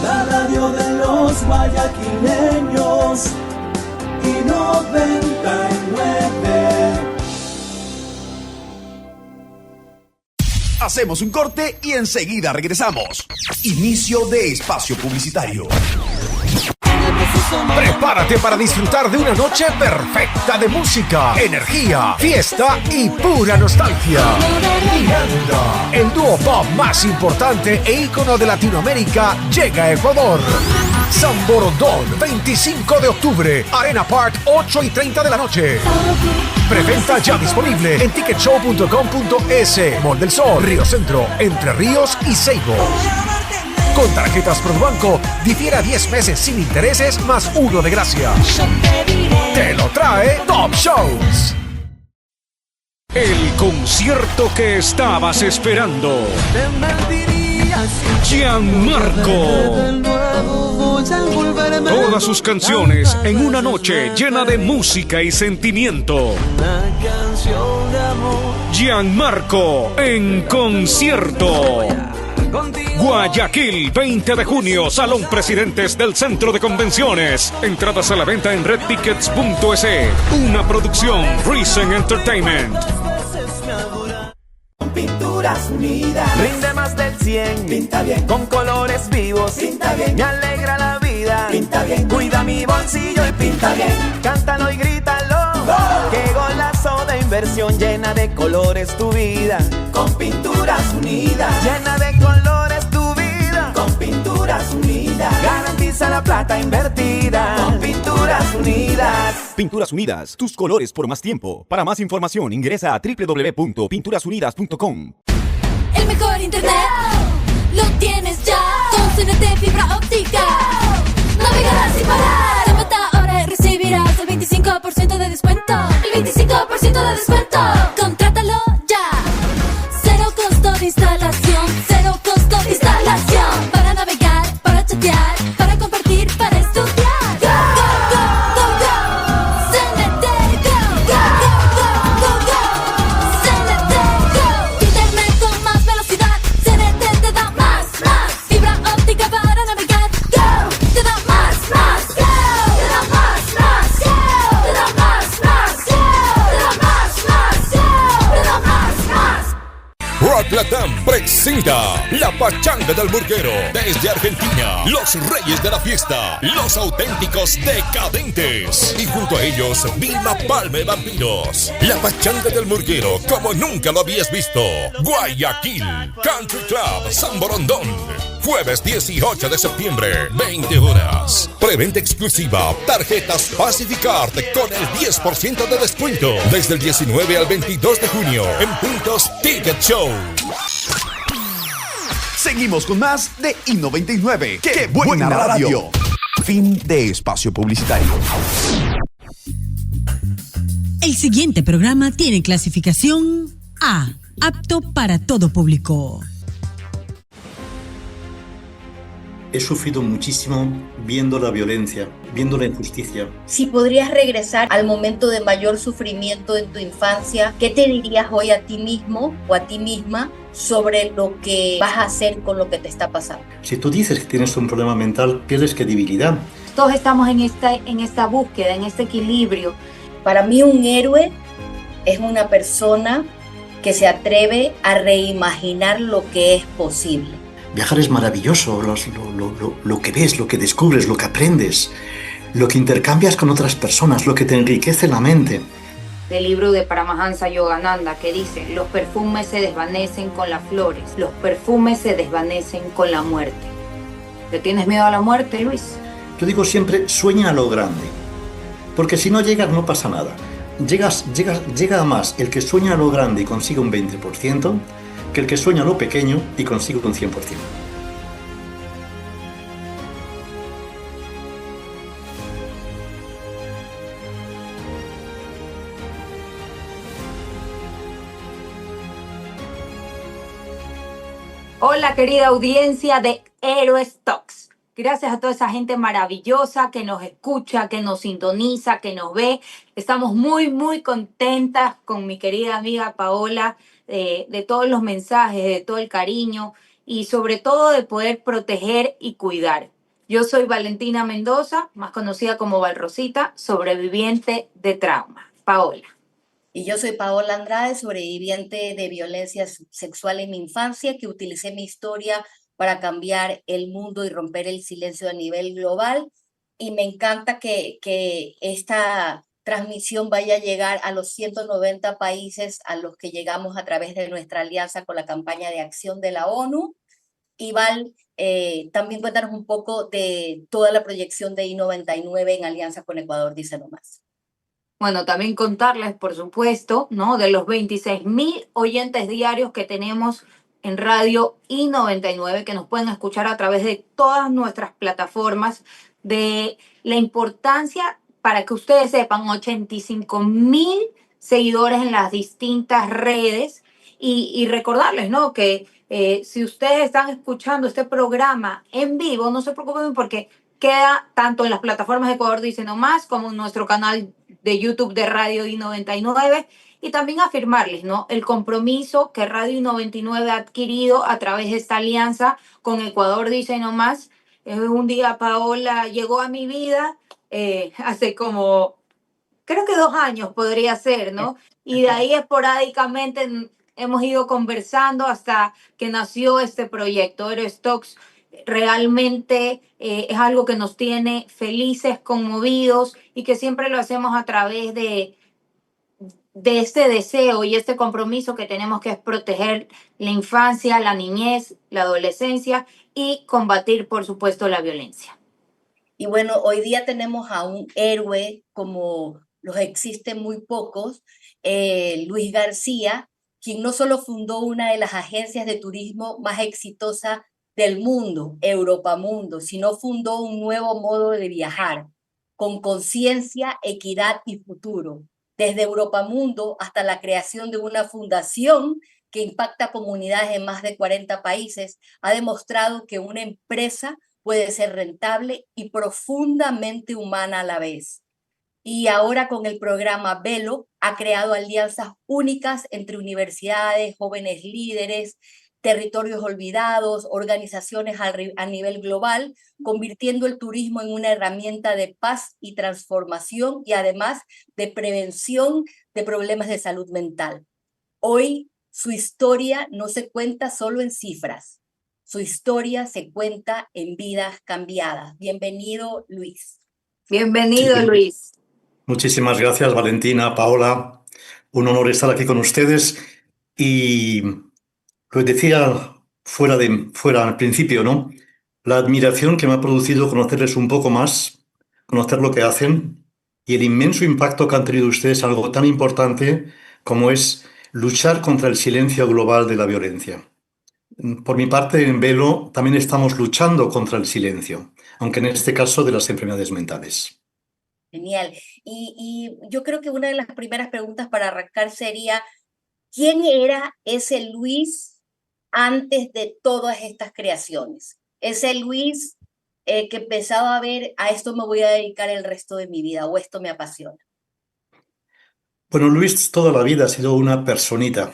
la radio de los guayaquileños y 99. Hacemos un corte y enseguida regresamos. Inicio de espacio publicitario. Prepárate para disfrutar de una noche perfecta de música, energía, fiesta y pura nostalgia. Miranda, el dúo pop más importante e ícono de Latinoamérica, llega a Ecuador. San Borondón, 25 de octubre, Arena Park, 8:30 de la noche. Preventa ya disponible en ticketshow.com.es, Mall del Sol, Río Centro, Entre Ríos y Seibo. Con tarjetas ProBanco, difiere a 10 meses sin intereses más 1 de gracia. Te lo trae Top Shows. El concierto que estabas esperando. Gianmarco. Todas sus canciones en una noche llena de música y sentimiento. Gianmarco en concierto. Guayaquil, 20 de junio, Salón Presidentes del Centro de Convenciones. Entradas a la venta en redtickets.es. Una producción Reason Entertainment. Pinturas Unidas. Rinde más del 100. Pinta bien. Con colores vivos. Pinta bien. Me alegra la vida. Pinta bien. Cuida mi bolsillo y pinta bien. Cántalo y grítalo. ¡Gol! Qué golazo de inversión, llena de colores tu vida. Con Pinturas Unidas. Llena de colores tu vida. Con Pinturas Unidas. Garantiza la plata invertida. Con Pinturas Unidas. Pinturas Unidas, tus colores por más tiempo. Para más información ingresa a www.pinturasunidas.com. El mejor internet lo tienes ya. Con CNT fibra óptica navegarás sin parar. Llámate ahora y recibirás el 25% de descuento. El 25% de descuento. Contrátalo ya. Cero costo de instalación. Cero costo de instalación. Para navegar, para chatear, para compartir, para estudiar. Go, go, go, go, go. CNT, go, go, go, go, go, go. CNT, go. Internet con más velocidad. CNT te da más. Fibra óptica para navegar. Go. Te da más. Go. Te da más. Go. Te da más. Go. Te da más. Go. Te da más. Rock Latam presenta La Pachanga del Burguero. Desde Argentina, los reyes de la fiesta, los auténticos decadentes. Y junto a ellos, Vilma Palma y Vampiros. La Pachanga del Burguero, como nunca lo habías visto. Guayaquil, Country Club, San Borondón. Jueves 18 de septiembre, 20 horas. Preventa exclusiva, tarjetas Pacificard con el 10% de descuento. Desde el 19 al 22 de junio, en puntos Ticket Show. Seguimos con más de I99. ¡Qué buena radio! Fin de espacio publicitario. El siguiente programa tiene clasificación A, apto para todo público. He sufrido muchísimo viendo la violencia, viendo la injusticia. Si podrías regresar al momento de mayor sufrimiento en tu infancia, ¿qué te dirías hoy a ti mismo o a ti misma sobre lo que vas a hacer con lo que te está pasando? Si tú dices que tienes un problema mental, pierdes credibilidad. Todos estamos en esta búsqueda, en este equilibrio. Para mí un héroe es una persona que se atreve a reimaginar lo que es posible. Viajar es maravilloso, lo que ves, lo que descubres, lo que aprendes, lo que intercambias con otras personas, lo que te enriquece la mente. Del libro de Paramahansa Yogananda que dice: los perfumes se desvanecen con las flores, los perfumes se desvanecen con la muerte. ¿Le tienes miedo a la muerte, Luis? Yo digo siempre, sueña a lo grande, porque si no llegas no pasa nada. Llega a más el que sueña a lo grande y consigue un 20%, que el que sueña a lo pequeño y consigue un 100%. Hola, querida audiencia de Héroes Talks. Gracias a toda esa gente maravillosa que nos escucha, que nos sintoniza, que nos ve. Estamos muy, muy contentas con mi querida amiga Paola, de todos los mensajes, de todo el cariño y sobre todo de poder proteger y cuidar. Yo soy Valentina Mendoza, más conocida como Valrosita, sobreviviente de trauma. Paola. Y yo soy Paola Andrade, sobreviviente de violencia sexual en mi infancia, que utilicé mi historia para cambiar el mundo y romper el silencio a nivel global. Y me encanta que esta transmisión vaya a llegar a los 190 países a los que llegamos a través de nuestra alianza con la campaña de acción de la ONU. Y Val, también cuéntanos un poco de toda la proyección de I-99 en alianza con Ecuador Dice No Más. Bueno, también contarles, por supuesto, ¿no? De los 26.000 oyentes diarios que tenemos en Radio I-99, que nos pueden escuchar a través de todas nuestras plataformas, de la importancia, para que ustedes sepan, 85.000 seguidores en las distintas redes, y recordarles, ¿no? Que si ustedes están escuchando este programa en vivo, no se preocupen porque queda tanto en las plataformas de Ecuador Dice No Más como en nuestro canal de YouTube de Radio I-99, y también afirmarles, ¿no? El compromiso que Radio I-99 ha adquirido a través de esta alianza con Ecuador Dice No Más. Un día Paola llegó a mi vida hace como, creo que 2 años podría ser, ¿no? Y de ahí esporádicamente hemos ido conversando hasta que nació este proyecto, Héroes Talks. Realmente es algo que nos tiene felices, conmovidos, y que siempre lo hacemos a través de este deseo y este compromiso que tenemos, que es proteger la infancia, la niñez, la adolescencia y combatir, por supuesto, la violencia. Y bueno, hoy día tenemos a un héroe como los existen muy pocos, Luis García, quien no solo fundó una de las agencias de turismo más exitosas del mundo, Europa Mundo, sino fundó un nuevo modo de viajar, con conciencia, equidad y futuro. Desde Europa Mundo hasta la creación de una fundación que impacta comunidades en más de 40 países, ha demostrado que una empresa puede ser rentable y profundamente humana a la vez. Y ahora con el programa Velo ha creado alianzas únicas entre universidades, jóvenes líderes, territorios olvidados, organizaciones a nivel global, convirtiendo el turismo en una herramienta de paz y transformación y además de prevención de problemas de salud mental. Hoy su historia no se cuenta solo en cifras, su historia se cuenta en vidas cambiadas. Bienvenido, Luis. Bienvenido, Luis. Muchísimas gracias, Valentina, Paola. Un honor estar aquí con ustedes. Y lo decía fuera al principio, ¿no? La admiración que me ha producido conocerles un poco más, conocer lo que hacen y el inmenso impacto que han tenido ustedes en algo tan importante como es luchar contra el silencio global de la violencia. Por mi parte, en Velo también estamos luchando contra el silencio, aunque en este caso de las enfermedades mentales. Genial. Y yo creo que una de las primeras preguntas para arrancar sería, ¿quién era ese Luis antes de todas estas creaciones? Ese Luis que empezaba a ver, a esto me voy a dedicar el resto de mi vida, o esto me apasiona. Bueno, Luis toda la vida ha sido una personita,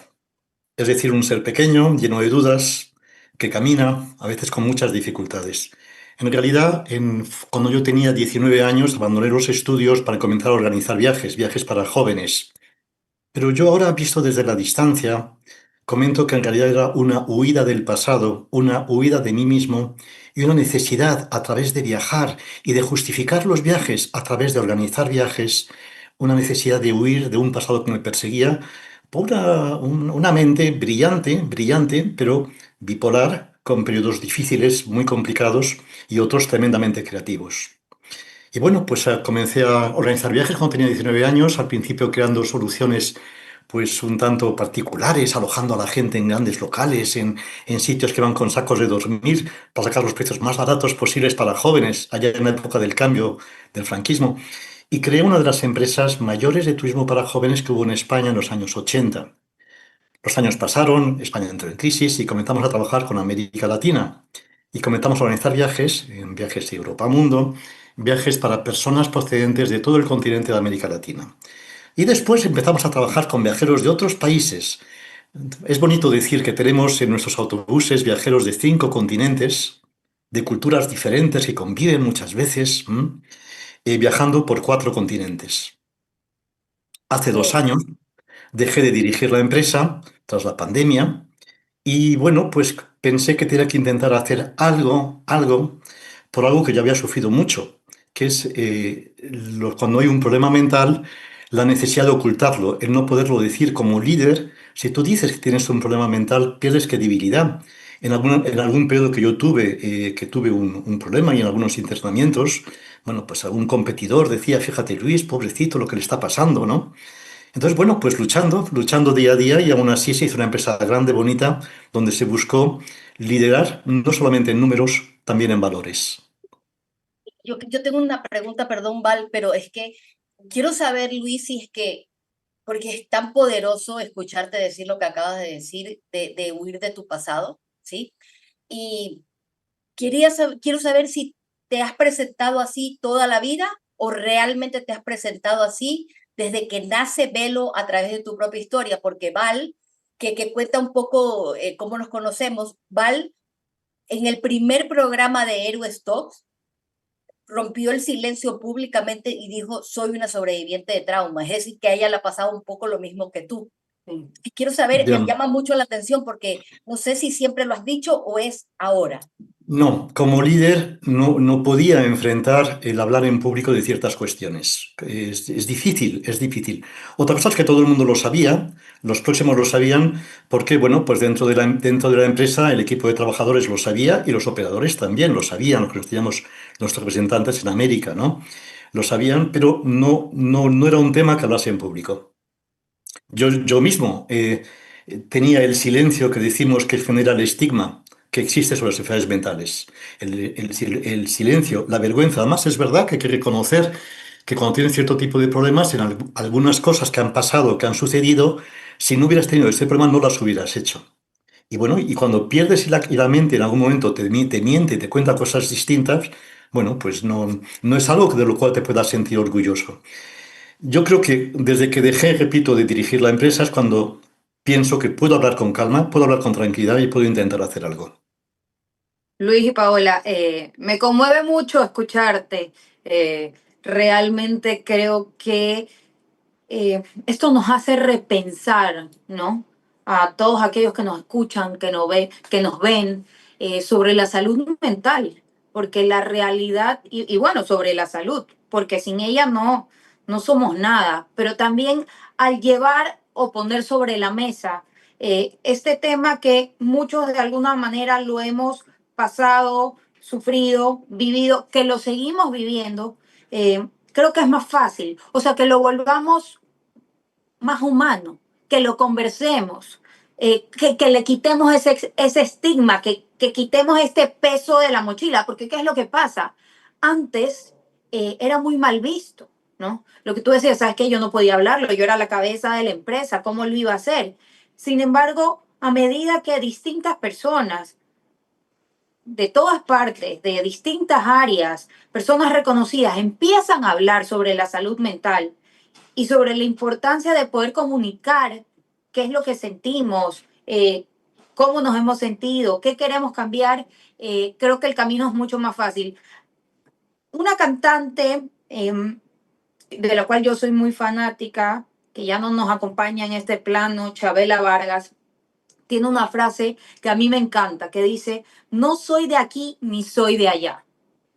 es decir, un ser pequeño, lleno de dudas, que camina, a veces con muchas dificultades. En realidad, cuando yo tenía 19 años, abandoné los estudios para comenzar a organizar viajes para jóvenes. Pero yo ahora, visto desde la distancia, comento que en realidad era una huida del pasado, una huida de mí mismo y una necesidad a través de viajar y de justificar los viajes a través de organizar viajes, una necesidad de huir de un pasado que me perseguía por una mente brillante, pero bipolar, con periodos difíciles, muy complicados y otros tremendamente creativos. Y bueno, pues comencé a organizar viajes cuando tenía 19 años, al principio creando soluciones pues un tanto particulares, alojando a la gente en grandes locales, en sitios que van con sacos de dormir, para sacar los precios más baratos posibles para jóvenes, allá en la época del cambio del franquismo. Y creé una de las empresas mayores de turismo para jóvenes que hubo en España en los años 80. Los años pasaron, España entró en crisis y comenzamos a trabajar con América Latina. Y comenzamos a organizar viajes de Europa Mundo, viajes para personas procedentes de todo el continente de América Latina. Y después empezamos a trabajar con viajeros de otros países. Es bonito decir que tenemos en nuestros autobuses viajeros de 5 continentes, de culturas diferentes que conviven muchas veces, viajando por 4 continentes. Hace 2 años dejé de dirigir la empresa tras la pandemia y bueno, pues pensé que tenía que intentar hacer algo por algo que ya había sufrido mucho, que es cuando hay un problema mental, la necesidad de ocultarlo, el no poderlo decir como líder. Si tú dices que tienes un problema mental, pierdes credibilidad. En algún periodo que tuve un problema y en algunos internamientos, bueno, pues algún competidor decía, fíjate Luis, pobrecito, lo que le está pasando, ¿no? Entonces, bueno, pues luchando día a día y aún así se hizo una empresa grande, bonita, donde se buscó liderar no solamente en números, también en valores. Yo tengo una pregunta, perdón, Val, pero es que quiero saber, Luis, si es que, porque es tan poderoso escucharte decir lo que acabas de decir, de huir de tu pasado, ¿sí? Y quiero saber si te has presentado así toda la vida o realmente te has presentado así desde que nace Velo a través de tu propia historia, porque Val, que cuenta un poco cómo nos conocemos, Val, en el primer programa de Héroes Talks, rompió el silencio públicamente y dijo, soy una sobreviviente de trauma, es decir, que a ella le ha pasado un poco lo mismo que tú. Y quiero saber, me llama mucho la atención porque no sé si siempre lo has dicho o es ahora. No, como líder no podía enfrentar el hablar en público de ciertas cuestiones. Es difícil, es difícil. Otra cosa es que todo el mundo lo sabía, los próximos lo sabían, porque, bueno, pues dentro de la empresa el equipo de trabajadores lo sabía y los operadores también lo sabían, los que teníamos nuestros representantes en América, ¿no? Lo sabían, pero no era un tema que hablase en público. Yo mismo tenía el silencio que decimos que genera el estigma que existe sobre las enfermedades mentales. El silencio, la vergüenza. Además, es verdad que hay que reconocer que cuando tienes cierto tipo de problemas, en algunas cosas que han pasado, que han sucedido, si no hubieras tenido ese problema, no las hubieras hecho. Y bueno, y cuando pierdes y la mente en algún momento te miente, te cuenta cosas distintas, bueno, pues no es algo de lo cual te puedas sentir orgulloso. Yo creo que desde que dejé, repito, de dirigir la empresa es cuando pienso que puedo hablar con calma, puedo hablar con tranquilidad y puedo intentar hacer algo. Luis y Paola, me conmueve mucho escucharte. Realmente creo que esto nos hace repensar, ¿no? A todos aquellos que nos escuchan, que nos ven, sobre la salud mental, porque la realidad, y bueno, sobre la salud, porque sin ella no somos nada, pero también al llevar o poner sobre la mesa este tema que muchos de alguna manera lo hemos pasado, sufrido, vivido, que lo seguimos viviendo, creo que es más fácil, o sea, que lo volvamos más humano, que lo conversemos, que le quitemos ese estigma, que quitemos este peso de la mochila, porque ¿qué es lo que pasa? Antes era muy mal visto, ¿no? Lo que tú decías, ¿sabes qué? Yo no podía hablarlo, yo era la cabeza de la empresa, ¿cómo lo iba a hacer? Sin embargo, a medida que distintas personas de todas partes, de distintas áreas, personas reconocidas, empiezan a hablar sobre la salud mental y sobre la importancia de poder comunicar qué es lo que sentimos, cómo nos hemos sentido, qué queremos cambiar, creo que el camino es mucho más fácil. Una cantante de la cual yo soy muy fanática, que ya no nos acompaña en este plano, Chabela Vargas, tiene una frase que a mí me encanta, que dice, no soy de aquí ni soy de allá.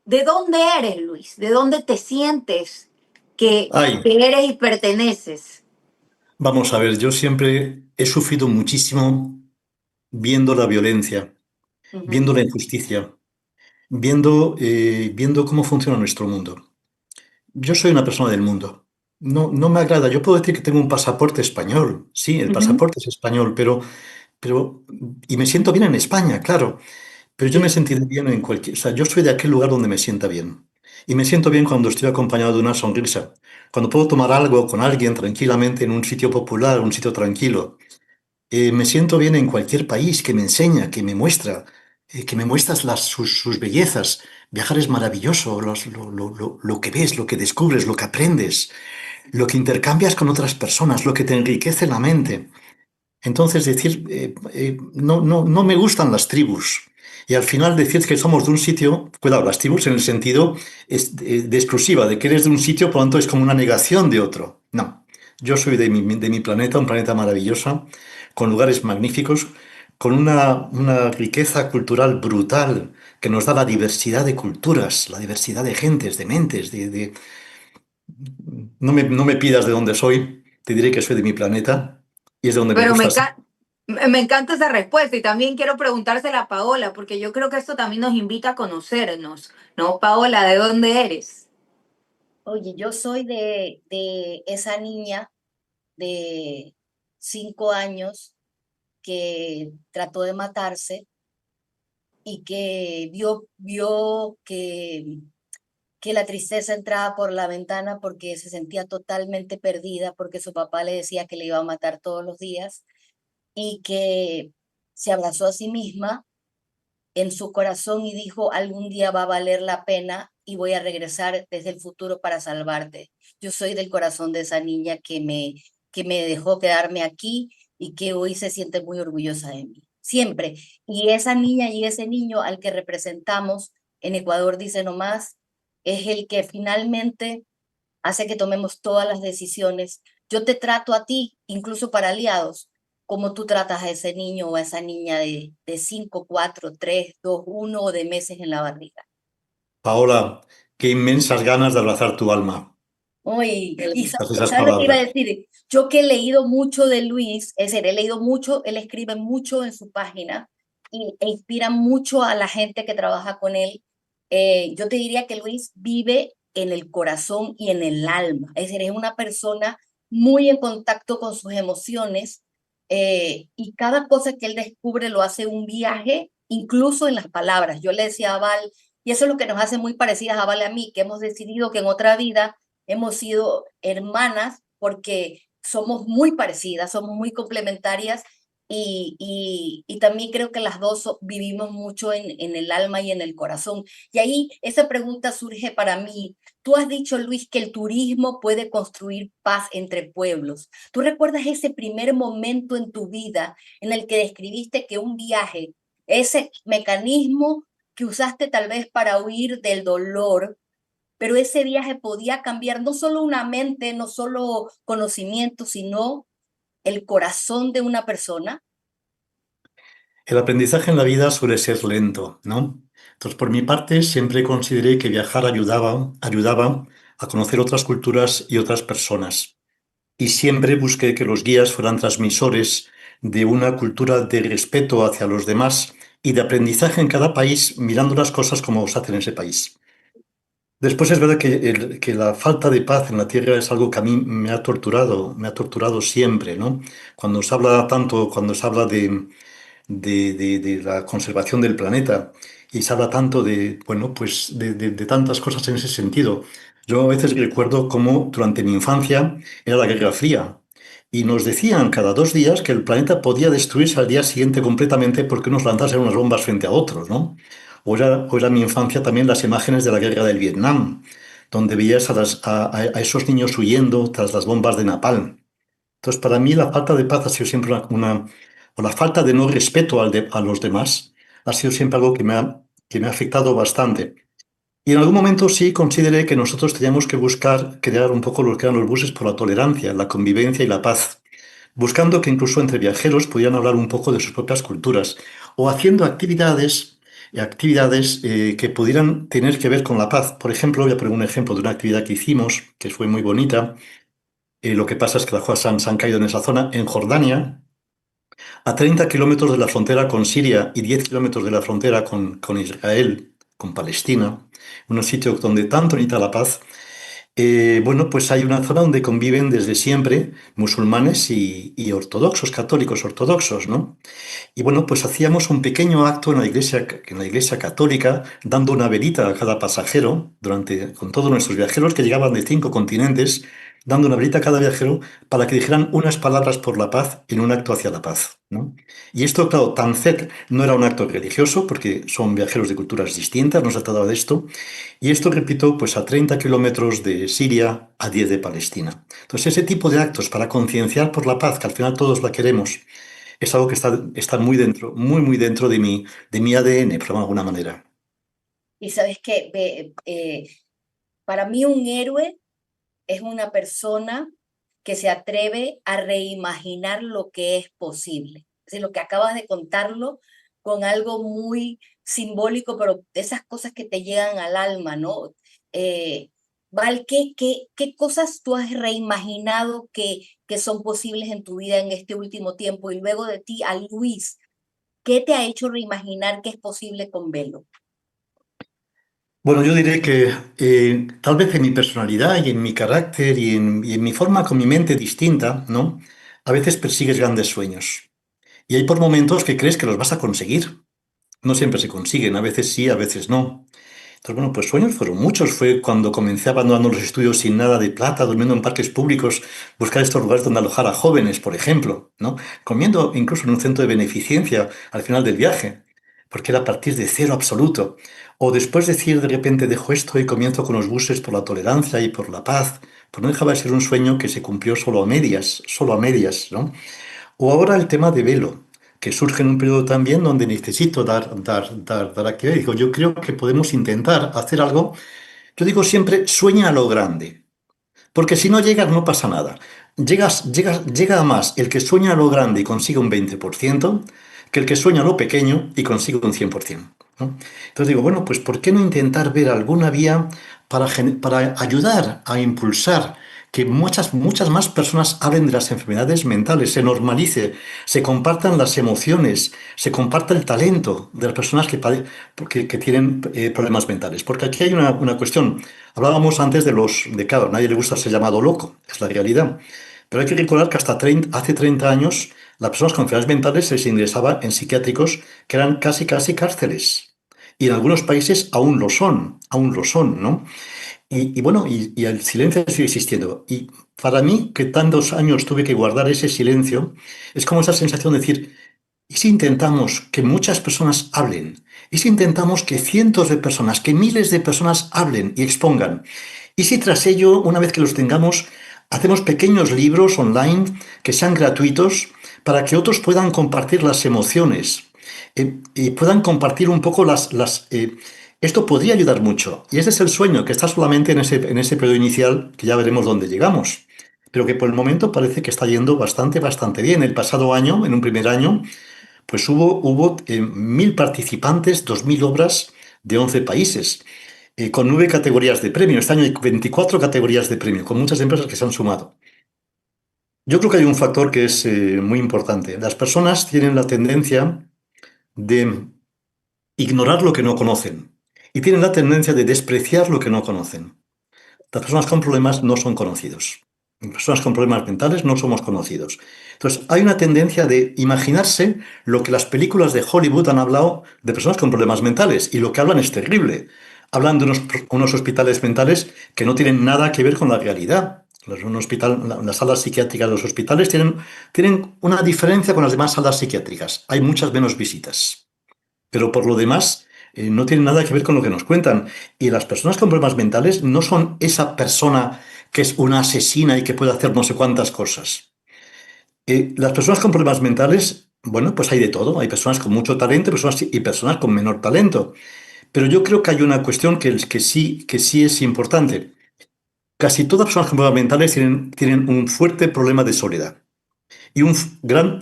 ¿De dónde eres, Luis? ¿De dónde te sientes que eres y perteneces? Vamos a ver, yo siempre he sufrido muchísimo viendo la violencia, viendo la injusticia, viendo cómo funciona nuestro mundo. Yo soy una persona del mundo. No me agrada. Yo puedo decir que tengo un pasaporte español. Sí, el pasaporte es español, y me siento bien en España, claro. Pero yo me sentiré bien en cualquier... O sea, yo soy de aquel lugar donde me sienta bien. Y me siento bien cuando estoy acompañado de una sonrisa. Cuando puedo tomar algo con alguien tranquilamente en un sitio popular, un sitio tranquilo. Me siento bien en cualquier país que me enseña, que me muestras sus bellezas. Viajar es maravilloso, lo que ves, lo que descubres, lo que aprendes, lo que intercambias con otras personas, lo que te enriquece la mente. Entonces, no me gustan las tribus. Y al final decir que somos de un sitio, cuidado, las tribus en el sentido de exclusiva, de que eres de un sitio, por lo tanto es como una negación de otro. No, yo soy de mi planeta, un planeta maravilloso, con lugares magníficos, con una riqueza cultural brutal que nos da la diversidad de culturas, la diversidad de gentes, de mentes, no me pidas de dónde soy, te diré que soy de mi planeta y es de donde me Pero gusta ser. me encanta esa respuesta y también quiero preguntársela a Paola, porque yo creo que esto también nos invita a conocernos, ¿no? Paola, ¿de dónde eres? Oye, yo soy de esa niña de 5 años que trató de matarse y que vio que la tristeza entraba por la ventana porque se sentía totalmente perdida, porque su papá le decía que le iba a matar todos los días y que se abrazó a sí misma en su corazón y dijo, algún día va a valer la pena y voy a regresar desde el futuro para salvarte. Yo soy del corazón de esa niña que me dejó quedarme aquí y que hoy se siente muy orgullosa de mí. Siempre. Y esa niña y ese niño al que representamos en Ecuador, dice nomás, es el que finalmente hace que tomemos todas las decisiones. Yo te trato a ti, incluso para aliados, como tú tratas a ese niño o a esa niña de 5, 4, 3, 2, 1 o de meses en la barriga. Paola, qué inmensas ganas de abrazar tu alma. Oye, y Tras esas ¿sabes lo que iba a palabras. decir? Yo que he leído mucho de Luis, es decir, he leído mucho, él escribe mucho en su página e inspira mucho a la gente que trabaja con él. Yo te diría que Luis vive en el corazón y en el alma, es decir, es una persona muy en contacto con sus emociones y cada cosa que él descubre lo hace un viaje, incluso en las palabras. Yo le decía a Val, y eso es lo que nos hace muy parecidas a Val y a mí, que hemos decidido que en otra vida hemos sido hermanas porque somos muy parecidas, somos muy complementarias y también creo que las dos vivimos mucho en el alma y en el corazón. Y ahí esa pregunta surge para mí. Tú has dicho, Luis, que el turismo puede construir paz entre pueblos. ¿Tú recuerdas ese primer momento en tu vida en el que describiste que un viaje, ese mecanismo que usaste tal vez para huir del dolor, pero ese viaje podía cambiar no solo una mente, no solo conocimiento, sino el corazón de una persona? El aprendizaje en la vida suele ser lento, ¿no? Entonces, por mi parte, siempre consideré que viajar ayudaba a conocer otras culturas y otras personas. Y siempre busqué que los guías fueran transmisores de una cultura de respeto hacia los demás y de aprendizaje en cada país, mirando las cosas como se hacen en ese país. Después es verdad que la falta de paz en la Tierra es algo que a mí me ha torturado siempre, ¿no? Cuando se habla de la conservación del planeta y se habla tanto de, bueno, pues de tantas cosas en ese sentido. Yo a veces recuerdo cómo durante mi infancia era la Guerra Fría y nos decían cada 2 días que el planeta podía destruirse al día siguiente completamente porque nos lanzasen unas bombas frente a otros, ¿no? O era mi infancia también las imágenes de la Guerra del Vietnam, donde veías a esos niños huyendo tras las bombas de napalm. Entonces, para mí la falta de paz ha sido siempre o la falta de no respeto a los demás, ha sido siempre algo que me ha afectado bastante. Y en algún momento sí consideré que nosotros teníamos que buscar crear un poco lo que eran los buses por la tolerancia, la convivencia y la paz, buscando que incluso entre viajeros pudieran hablar un poco de sus propias culturas o haciendo actividades que pudieran tener que ver con la paz. Por ejemplo, voy a poner un ejemplo de una actividad que hicimos, que fue muy bonita. Lo que pasa es que las cosas se han caído en esa zona, en Jordania, a 30 kilómetros de la frontera con Siria y 10 kilómetros de la frontera con Israel, con Palestina, un sitio donde tanto necesita la paz. Bueno, pues hay una zona donde conviven desde siempre musulmanes y ortodoxos, católicos ortodoxos, ¿no? Y bueno, pues hacíamos un pequeño acto en la iglesia católica, dando una velita a cada pasajero, con todos nuestros viajeros que llegaban de 5 continentes, dando una velita a cada viajero para que dijeran unas palabras por la paz en un acto hacia la paz, ¿no? Y esto, claro, Tanzet no era un acto religioso, porque son viajeros de culturas distintas, no se trataba de esto, y esto, repito, pues a 30 kilómetros de Siria, a 10 de Palestina. Entonces, ese tipo de actos para concienciar por la paz, que al final todos la queremos, es algo que está muy dentro, muy, muy dentro de mi ADN, por de alguna manera. Y sabes que para mí un héroe es una persona que se atreve a reimaginar lo que es posible. Es decir, lo que acabas de contarlo con algo muy simbólico, pero de esas cosas que te llegan al alma, ¿no? Val, ¿qué cosas tú has reimaginado que son posibles en tu vida en este último tiempo? Y luego de ti, a Luis, ¿qué te ha hecho reimaginar que es posible con Velo? Bueno, yo diré que tal vez en mi personalidad y en mi carácter y en mi forma con mi mente distinta, ¿no? A veces persigues grandes sueños. Y hay por momentos que crees que los vas a conseguir. No siempre se consiguen, a veces sí, a veces no. Entonces, bueno, pues sueños fueron muchos. Fue cuando comencé abandonando los estudios sin nada de plata, durmiendo en parques públicos, buscar estos lugares donde alojar a jóvenes, por ejemplo, ¿no? Comiendo incluso en un centro de beneficencia al final del viaje, porque era a partir de cero absoluto. O después decir de repente dejo esto y comienzo con los buses por la tolerancia y por la paz. Pues no dejaba de ser un sueño que se cumplió solo a medias, ¿no? O ahora el tema de Velo, que surge en un periodo también donde necesito dar actividad. Digo, yo creo que podemos intentar hacer algo. Yo digo siempre, sueña a lo grande, porque si no llegas no pasa nada. Llega a más el que sueña a lo grande y consigue un 20% que el que sueña a lo pequeño y consigue un 100%, ¿no? Entonces digo, bueno, pues ¿por qué no intentar ver alguna vía para ayudar a impulsar que muchas más personas hablen de las enfermedades mentales, se normalice, se compartan las emociones, se comparta el talento de las personas que tienen problemas mentales? Porque aquí hay una cuestión. Hablábamos antes claro, a nadie le gusta ser llamado loco, es la realidad. Pero hay que recordar que hace 30 años las personas con enfermedades mentales se les ingresaba en psiquiátricos que eran casi cárceles. Y en algunos países aún lo son, ¿no? Y bueno, y el silencio sigue existiendo. Y para mí, que tantos años tuve que guardar ese silencio, es como esa sensación de decir, ¿y si intentamos que muchas personas hablen? ¿Y si intentamos que cientos de personas, que miles de personas hablen y expongan? ¿Y si tras ello, una vez que los tengamos, hacemos pequeños libros online que sean gratuitos para que otros puedan compartir las emociones y puedan compartir un poco esto podría ayudar mucho. Y ese es el sueño, que está solamente en ese periodo inicial, que ya veremos dónde llegamos. Pero que por el momento parece que está yendo bastante bien. El pasado año, en un primer año, pues hubo 1.000 participantes, 2.000 obras de 11 países, con 9 categorías de premio. Este año hay 24 categorías de premio, con muchas empresas que se han sumado. Yo creo que hay un factor que es muy importante. Las personas tienen la tendencia de ignorar lo que no conocen y tienen la tendencia de despreciar lo que no conocen. Las personas con problemas no son conocidos. Las personas con problemas mentales no somos conocidos. Entonces, hay una tendencia de imaginarse lo que las películas de Hollywood han hablado de personas con problemas mentales, y lo que hablan es terrible. Hablan de unos hospitales mentales que no tienen nada que ver con la realidad. Las salas psiquiátricas de los hospitales tienen una diferencia con las demás salas psiquiátricas. Hay muchas menos visitas. Pero por lo demás, no tienen nada que ver con lo que nos cuentan. Y las personas con problemas mentales no son esa persona que es una asesina y que puede hacer no sé cuántas cosas. Las personas con problemas mentales, bueno, pues hay de todo. Hay personas con mucho talento y personas con menor talento. Pero yo creo que hay una cuestión que sí es importante. Casi todas las personas con problemas mentales tienen un fuerte problema de soledad. Y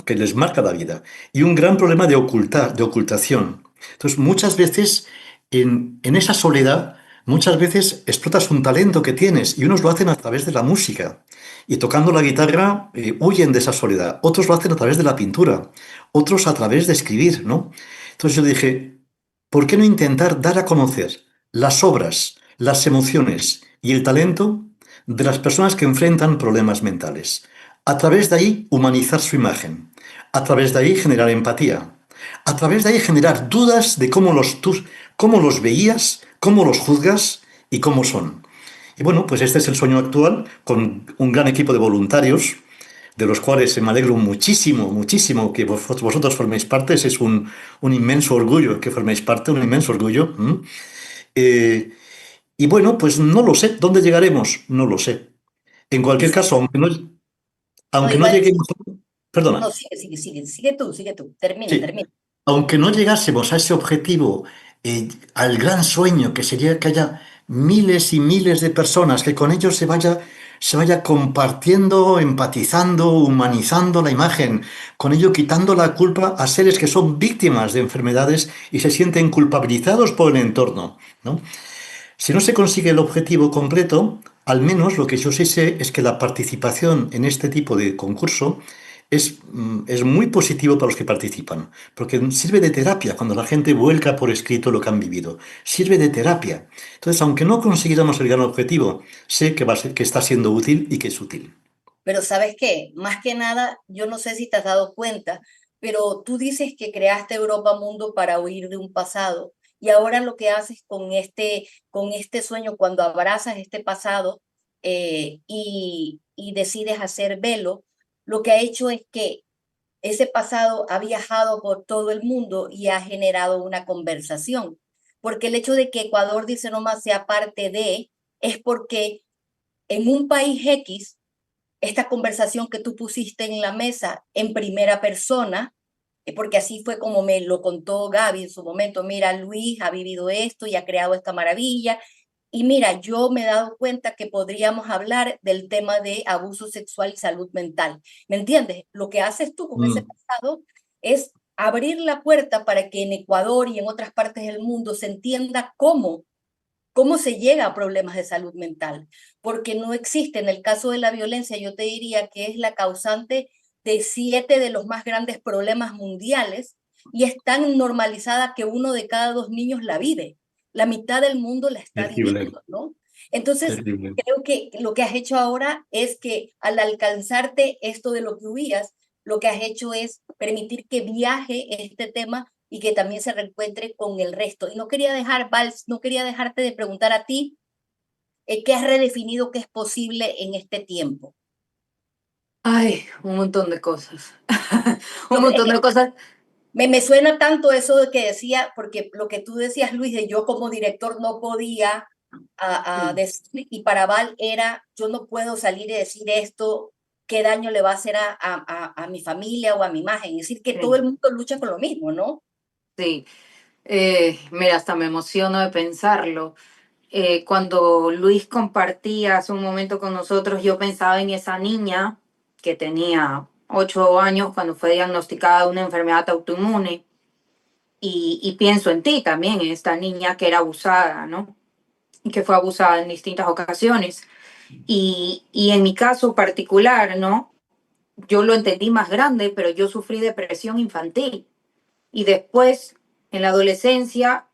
que les marca la vida. Y un gran problema de ocultación. Entonces, muchas veces, en esa soledad, muchas veces explotas un talento que tienes, y unos lo hacen a través de la música. Y tocando la guitarra, huyen de esa soledad. Otros lo hacen a través de la pintura. Otros a través de escribir, ¿no? Entonces yo dije, ¿por qué no intentar dar a conocer las obras, las emociones y el talento de las personas que enfrentan problemas mentales? A través de ahí humanizar su imagen, a través de ahí generar empatía, a través de ahí generar dudas de cómo los veías, cómo los juzgas y cómo son. Y bueno, pues este es el sueño actual, con un gran equipo de voluntarios, de los cuales me alegro muchísimo que vosotros forméis parte. Es un inmenso orgullo que forméis parte, un inmenso orgullo. Y bueno, pues no lo sé. ¿Dónde llegaremos? No lo sé. En cualquier caso, aunque no Igual, lleguemos... Perdona. No, sigue tú, Sí. termina. Aunque no llegásemos a ese objetivo, al gran sueño que sería que haya miles y miles de personas, que con ellos se vaya compartiendo, empatizando, humanizando la imagen, con ello quitando la culpa a seres que son víctimas de enfermedades y se sienten culpabilizados por el entorno, ¿no? Si no se consigue el objetivo completo, al menos lo que yo sí sé es que la participación en este tipo de concurso es muy positivo para los que participan, porque sirve de terapia cuando la gente vuelca por escrito lo que han vivido. Sirve de terapia. Entonces, aunque no consiguiéramos el gran objetivo, sé que que está siendo útil y que es útil. Pero ¿sabes qué? Más que nada, yo no sé si te has dado cuenta, pero tú dices que creaste Europa Mundo para huir de un pasado y ahora lo que haces con este sueño, cuando abrazas este pasado y decides hacer velo, lo que ha hecho es que ese pasado ha viajado por todo el mundo y ha generado una conversación. Porque el hecho de que Ecuador dice nomás sea parte de, es porque en un país X esta conversación que tú pusiste en la mesa en primera persona, porque así fue como me lo contó Gaby en su momento, mira, Luis ha vivido esto y ha creado esta maravilla, y mira, yo me he dado cuenta que podríamos hablar del tema de abuso sexual y salud mental, ¿me entiendes? Lo que haces tú con ese pasado es abrir la puerta para que en Ecuador y en otras partes del mundo se entienda cómo se llega a problemas de salud mental, porque no existe. En el caso de la violencia, yo te diría que es la causante de 7 de los más grandes problemas mundiales y es tan normalizada que 1 de cada 2 niños la vive. La mitad del mundo la está viviendo, ¿no? Entonces, creo que lo que has hecho ahora es que al alcanzarte esto de lo que huías, lo que has hecho es permitir que viaje este tema y que también se reencuentre con el resto. Y no quería Vals, no quería dejarte de preguntar a ti, ¿qué has redefinido que es posible en este tiempo? Ay, un montón de cosas. Un montón de cosas. Me suena tanto eso de que decía, porque lo que tú decías, Luis, de yo como director no podía decir, y para Val era, yo no puedo salir y decir esto, qué daño le va a hacer a mi familia o a mi imagen. Es decir, que todo el mundo lucha con lo mismo, ¿no? Sí, mira, hasta me emociono de pensarlo. Cuando Luis compartía hace un momento con nosotros, yo pensaba en esa niña que tenía 8 años cuando fue diagnosticada de una enfermedad autoinmune y pienso en ti también, en esta niña que era abusada, ¿no? Y que fue abusada en distintas ocasiones. Y en mi caso particular, ¿no? Yo lo entendí más grande, pero yo sufrí depresión infantil. Y después, en la adolescencia,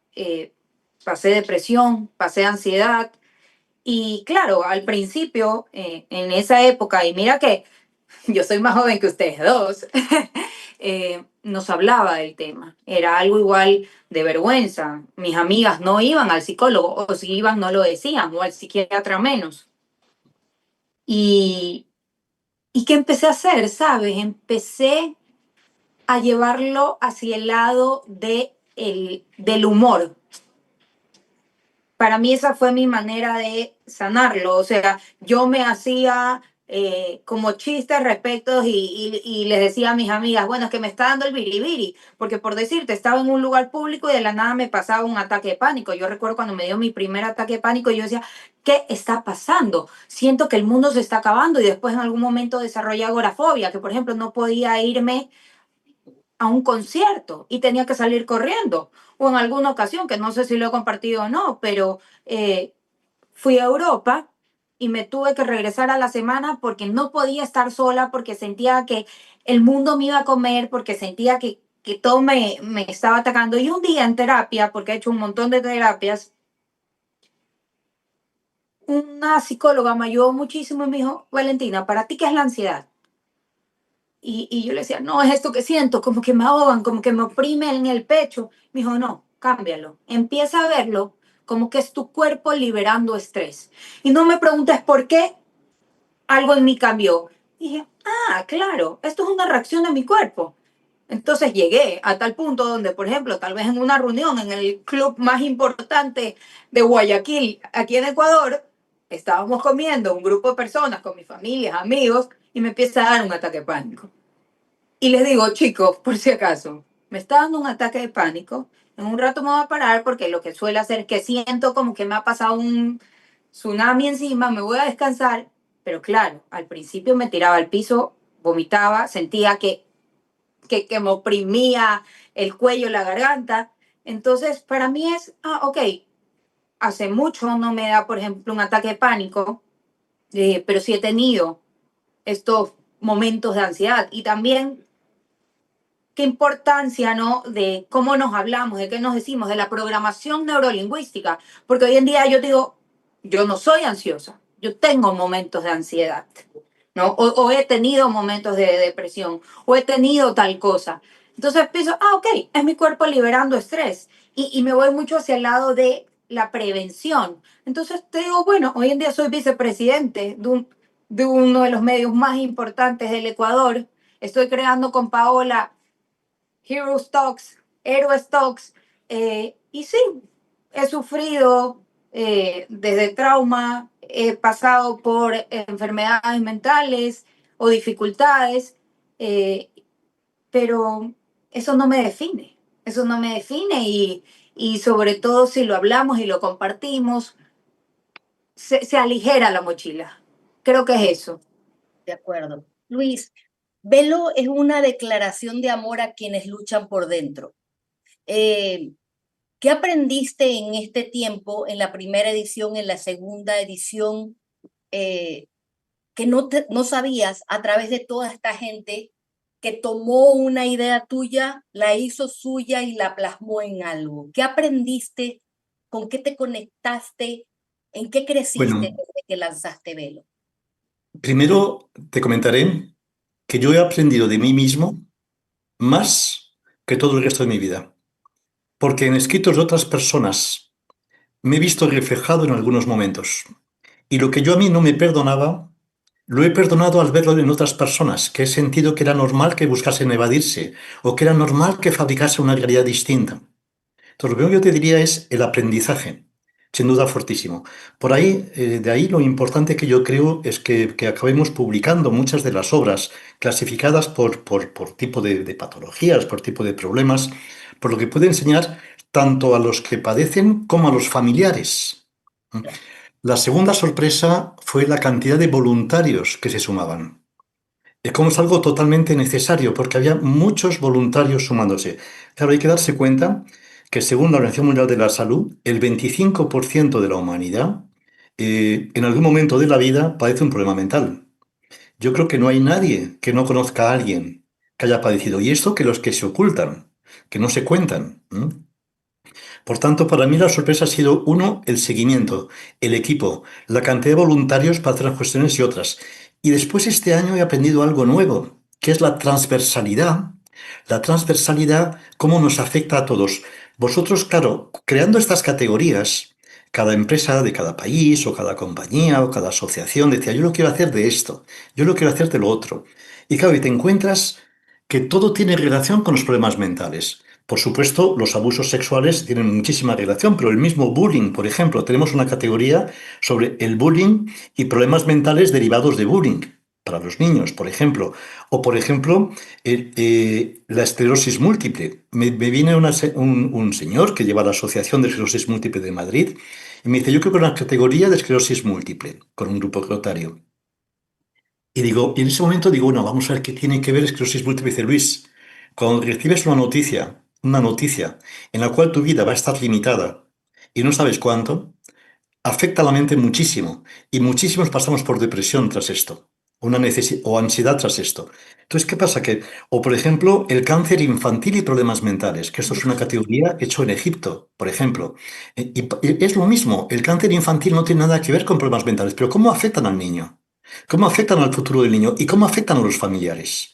pasé depresión, pasé ansiedad. Y claro, al principio, en esa época, y mira que yo soy más joven que ustedes dos, nos hablaba del tema. Era algo igual de vergüenza. Mis amigas no iban al psicólogo, o si iban no lo decían, o al psiquiatra menos. ¿Y qué empecé a hacer? ¿Sabes? Empecé a llevarlo hacia el lado del humor. Para mí esa fue mi manera de sanarlo. O sea, yo me hacía como chistes respecto y les decía a mis amigas, bueno, es que me está dando el biribiri, porque por decirte, estaba en un lugar público y de la nada me pasaba un ataque de pánico. Yo recuerdo cuando me dio mi primer ataque de pánico, yo decía, ¿qué está pasando? Siento que el mundo se está acabando y después en algún momento desarrollé agorafobia, que por ejemplo no podía irme a un concierto y tenía que salir corriendo. O en alguna ocasión, que no sé si lo he compartido o no, pero fui a Europa y me tuve que regresar a la semana porque no podía estar sola, porque sentía que el mundo me iba a comer, porque sentía que todo me estaba atacando. Y un día en terapia, porque he hecho un montón de terapias, una psicóloga me ayudó muchísimo y me dijo, Valentina, ¿para ti qué es la ansiedad? Y yo le decía, no, es esto que siento, como que me ahogan, como que me oprime en el pecho. Me dijo, no, cámbialo. Empieza a verlo como que es tu cuerpo liberando estrés. Y no me preguntes por qué algo en mí cambió. Y dije, claro, esto es una reacción de mi cuerpo. Entonces llegué a tal punto donde, por ejemplo, tal vez en una reunión en el club más importante de Guayaquil, aquí en Ecuador, estábamos comiendo un grupo de personas con mis familias, amigos, y me empieza a dar un ataque de pánico. Y les digo, chicos, por si acaso, me está dando un ataque de pánico. En un rato me voy a parar porque lo que suele hacer es que siento como que me ha pasado un tsunami encima, me voy a descansar. Pero claro, al principio me tiraba al piso, vomitaba, sentía que me oprimía el cuello, la garganta. Entonces, para mí es, ok, hace mucho no me da, por ejemplo, un ataque de pánico, pero sí he tenido estos momentos de ansiedad. Y también qué importancia, ¿no? De cómo nos hablamos, de qué nos decimos, de la programación neurolingüística. Porque hoy en día yo digo, yo no soy ansiosa, yo tengo momentos de ansiedad, ¿no? O he tenido momentos de depresión, o he tenido tal cosa. Entonces pienso, ok, es mi cuerpo liberando estrés. Y me voy mucho hacia el lado de la prevención. Entonces te digo, bueno, hoy en día soy vicepresidente de uno de los medios más importantes del Ecuador. Estoy creando con Paola Hero Stocks, Héroe Stocks, y sí, he sufrido desde trauma, he pasado por enfermedades mentales o dificultades, pero eso no me define y sobre todo si lo hablamos y lo compartimos, se aligera la mochila. Creo que es eso. De acuerdo. Luis, Velo es una declaración de amor a quienes luchan por dentro. ¿Qué aprendiste en este tiempo, en la primera edición, en la segunda edición, que no sabías a través de toda esta gente que tomó una idea tuya, la hizo suya y la plasmó en algo? ¿Qué aprendiste? ¿Con qué te conectaste? ¿En qué creciste Bueno, desde que lanzaste Velo? primero te comentaré que yo he aprendido de mí mismo más que todo el resto de mi vida, porque en escritos de otras personas me he visto reflejado en algunos momentos. Y lo que yo a mí no me perdonaba, lo he perdonado al verlo en otras personas, que he sentido que era normal que buscasen evadirse o que era normal que fabricase una realidad distinta. Entonces, lo primero que yo te diría es el aprendizaje, sin duda fortísimo. Por ahí, de ahí lo importante que yo creo es que acabemos publicando muchas de las obras clasificadas por tipo de patologías, por tipo de problemas, por lo que puede enseñar tanto a los que padecen como a los familiares. La segunda sorpresa fue la cantidad de voluntarios que se sumaban. Es como es algo totalmente necesario, porque había muchos voluntarios sumándose. Claro, hay que darse cuenta que según la Organización Mundial de la Salud, el 25% de la humanidad en algún momento de la vida padece un problema mental. Yo creo que no hay nadie que no conozca a alguien que haya padecido. Y esto que los que se ocultan, que no se cuentan. Por tanto, para mí la sorpresa ha sido, uno, el seguimiento, el equipo, la cantidad de voluntarios para otras cuestiones y otras. Y después este año he aprendido algo nuevo, que es la transversalidad. La transversalidad, cómo nos afecta a todos. Vosotros, claro, creando estas categorías, cada empresa de cada país o cada compañía o cada asociación decía, yo lo quiero hacer de esto, yo lo quiero hacer de lo otro. Y claro, y te encuentras que todo tiene relación con los problemas mentales. Por supuesto, los abusos sexuales tienen muchísima relación, pero el mismo bullying, por ejemplo, tenemos una categoría sobre el bullying y problemas mentales derivados de bullying para los niños, por ejemplo. O, por ejemplo, la esclerosis múltiple. Me viene un señor que lleva la Asociación de Esclerosis Múltiple de Madrid y me dice, yo creo que una categoría de esclerosis múltiple, con un grupo rotario. Y digo, y en ese momento digo, bueno, vamos a ver qué tiene que ver esclerosis múltiple. Dice Luis, cuando recibes una noticia en la cual tu vida va a estar limitada y no sabes cuánto, afecta a la mente muchísimo. Y muchísimos pasamos por depresión tras esto, o ansiedad tras esto. Entonces, ¿qué pasa? O por ejemplo, el cáncer infantil y problemas mentales, que esto es una categoría hecho en Egipto, por ejemplo. Y es lo mismo, el cáncer infantil no tiene nada que ver con problemas mentales, pero ¿cómo afectan al niño? ¿Cómo afectan al futuro del niño? ¿Y cómo afectan a los familiares?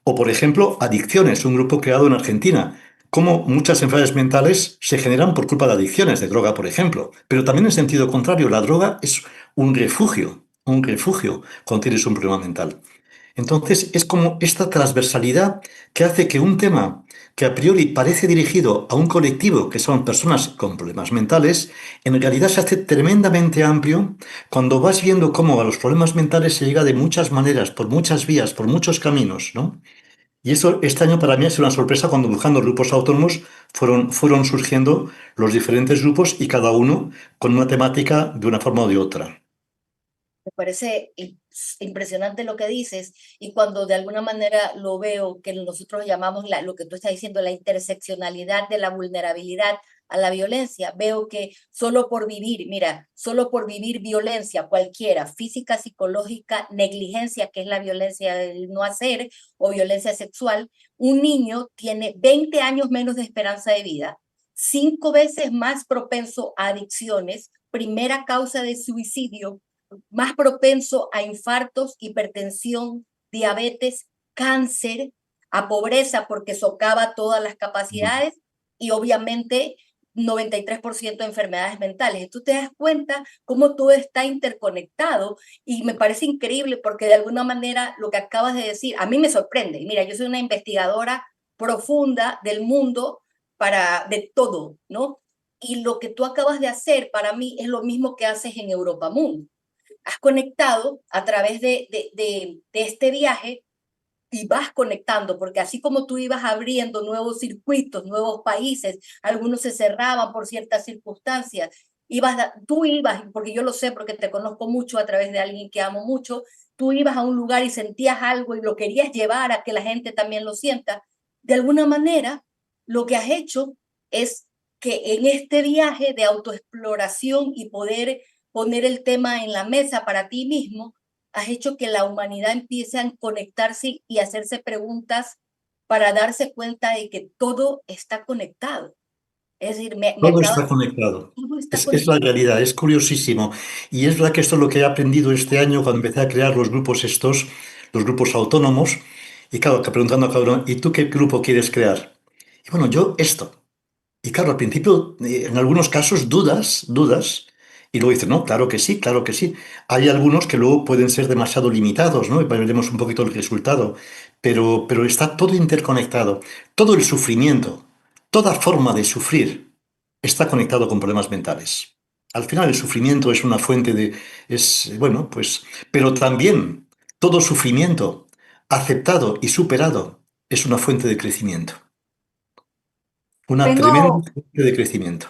O, por ejemplo, adicciones, un grupo creado en Argentina. Cómo muchas enfermedades mentales se generan por culpa de adicciones, de droga, por ejemplo. Pero también en sentido contrario, la droga es un refugio cuando tienes un problema mental. Entonces, es como esta transversalidad que hace que un tema que a priori parece dirigido a un colectivo, que son personas con problemas mentales, en realidad se hace tremendamente amplio cuando vas viendo cómo a los problemas mentales se llega de muchas maneras, por muchas vías, por muchos caminos, ¿no? Y eso este año para mí ha sido una sorpresa cuando buscando grupos autónomos fueron surgiendo los diferentes grupos y cada uno con una temática de una forma o de otra. Me parece impresionante lo que dices y cuando de alguna manera lo veo que nosotros llamamos lo que tú estás diciendo, la interseccionalidad de la vulnerabilidad a la violencia, veo que solo por vivir, mira, solo por vivir violencia cualquiera, física, psicológica, negligencia, que es la violencia del no hacer o violencia sexual, un niño tiene 20 años menos de esperanza de vida, 5 veces más propenso a adicciones, primera causa de suicidio, más propenso a infartos, hipertensión, diabetes, cáncer, a pobreza porque socava todas las capacidades y obviamente 93% de enfermedades mentales. Tú te das cuenta cómo todo está interconectado y me parece increíble porque de alguna manera lo que acabas de decir, a mí me sorprende. Mira, yo soy una investigadora profunda del mundo de todo, ¿no? Y lo que tú acabas de hacer para mí es lo mismo que haces en Europa Mundo. Has conectado a través de este viaje y vas conectando, porque así como tú ibas abriendo nuevos circuitos, nuevos países, algunos se cerraban por ciertas circunstancias, tú ibas, porque yo lo sé porque te conozco mucho a través de alguien que amo mucho, tú ibas a un lugar y sentías algo y lo querías llevar a que la gente también lo sienta. De alguna manera, lo que has hecho es que en este viaje de autoexploración y poder poner el tema en la mesa para ti mismo, has hecho que la humanidad empiece a conectarse y hacerse preguntas para darse cuenta de que todo está conectado. Es decir, Todo está conectado. todo está Es la conectado. realidad, es curiosísimo. Y es verdad que esto es lo que he aprendido este año cuando empecé a crear los grupos estos, los grupos autónomos. Y claro, que preguntando a cada uno, ¿y tú qué grupo quieres crear? Y bueno, yo esto. Y claro, al principio, en algunos casos, dudas, y luego dices, no, claro que sí, claro que sí. Hay algunos que luego pueden ser demasiado limitados, ¿no? Y veremos un poquito el resultado. Pero está todo interconectado. Todo el sufrimiento, toda forma de sufrir está conectado con problemas mentales. Al final, el sufrimiento es una fuente bueno, pues, pero también todo sufrimiento aceptado y superado es una fuente de crecimiento. Una tremenda Tengo, fuente de crecimiento.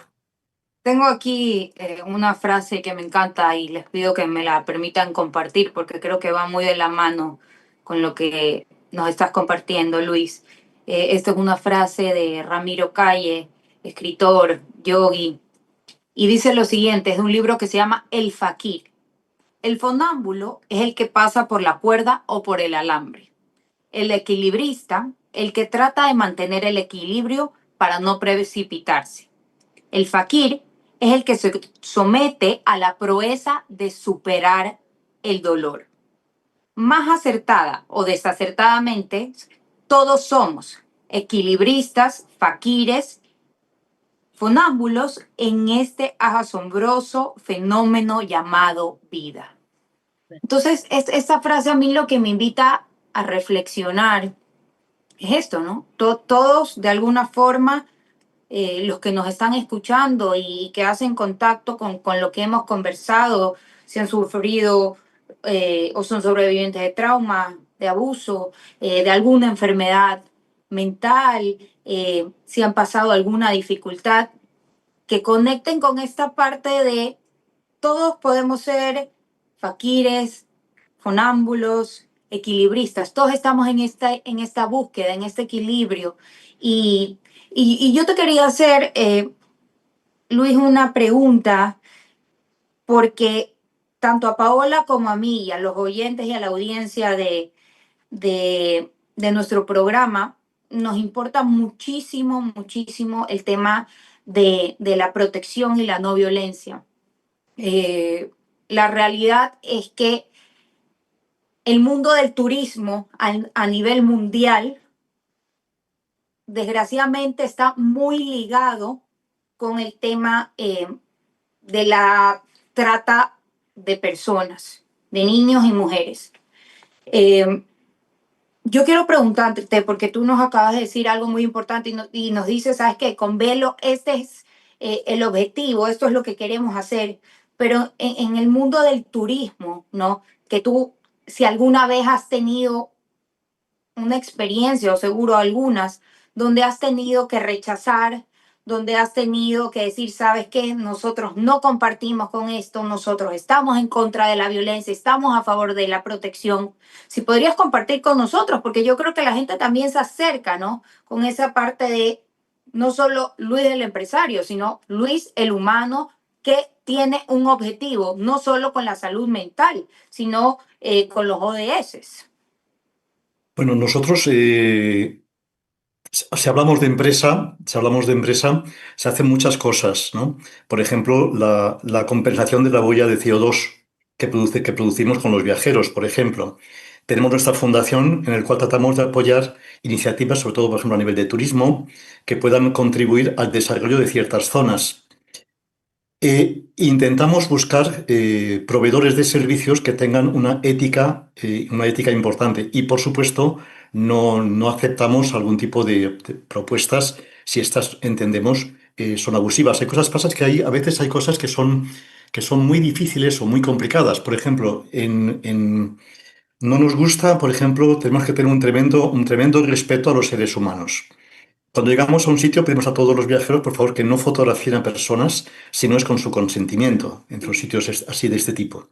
tengo aquí una frase que me encanta y les pido que me la permitan compartir porque creo que va muy de la mano con lo que nos estás compartiendo, Luis. Esta es una frase de Ramiro Calle, escritor, yogi, y dice lo siguiente, es de un libro que se llama El Fakir. El fonámbulo es el que pasa por la cuerda o por el alambre. El equilibrista, el que trata de mantener el equilibrio para no precipitarse. El fakir es el que se somete a la proeza de superar el dolor. Más acertada o desacertadamente, todos somos equilibristas, fakires, fonámbulos en este asombroso fenómeno llamado vida. Entonces, esta frase a mí lo que me invita a reflexionar es esto, ¿no? Todos de alguna forma los que nos están escuchando y que hacen contacto con lo que hemos conversado, si han sufrido o son sobrevivientes de trauma, de abuso, de alguna enfermedad mental, si han pasado alguna dificultad, que conecten con esta parte de todos podemos ser faquires, fonámbulos, equilibristas, todos estamos en esta búsqueda, en este equilibrio. Y yo te quería hacer, Luis, una pregunta, porque tanto a Paola como a mí y a los oyentes y a la audiencia de nuestro programa, nos importa muchísimo, muchísimo el tema de la protección y la no violencia. La realidad es que el mundo del turismo a nivel mundial desgraciadamente está muy ligado con el tema de la trata de personas, de niños y mujeres. Yo quiero preguntarte, porque tú nos acabas de decir algo muy importante y nos dices, ¿sabes qué? Con Velo este es el objetivo, esto es lo que queremos hacer, pero en el mundo del turismo, ¿no? Que tú, si alguna vez has tenido una experiencia, o seguro algunas, donde has tenido que rechazar, donde has tenido que decir, ¿sabes qué? Nosotros no compartimos con esto, nosotros estamos en contra de la violencia, estamos a favor de la protección. Si podrías compartir con nosotros, porque yo creo que la gente también se acerca, ¿no? Con esa parte de no solo Luis el empresario, sino Luis el humano que tiene un objetivo, no solo con la salud mental, sino con los ODS. Bueno, nosotros, si hablamos de empresa, se hacen muchas cosas, ¿no? Por ejemplo, la compensación de la huella de CO2 que producimos con los viajeros, por ejemplo. Tenemos nuestra fundación en la cual tratamos de apoyar iniciativas, sobre todo, por ejemplo, a nivel de turismo, que puedan contribuir al desarrollo de ciertas zonas. Intentamos buscar proveedores de servicios que tengan una ética importante y, por supuesto, no aceptamos algún tipo de propuestas si estas entendemos son abusivas. Hay cosas, pasas que a veces hay cosas que son muy difíciles o muy complicadas. Por ejemplo, no nos gusta, por ejemplo, tenemos que tener un tremendo respeto a los seres humanos. Cuando llegamos a un sitio, pedimos a todos los viajeros, por favor, que no fotografien a personas si no es con su consentimiento, en los sitios así de este tipo.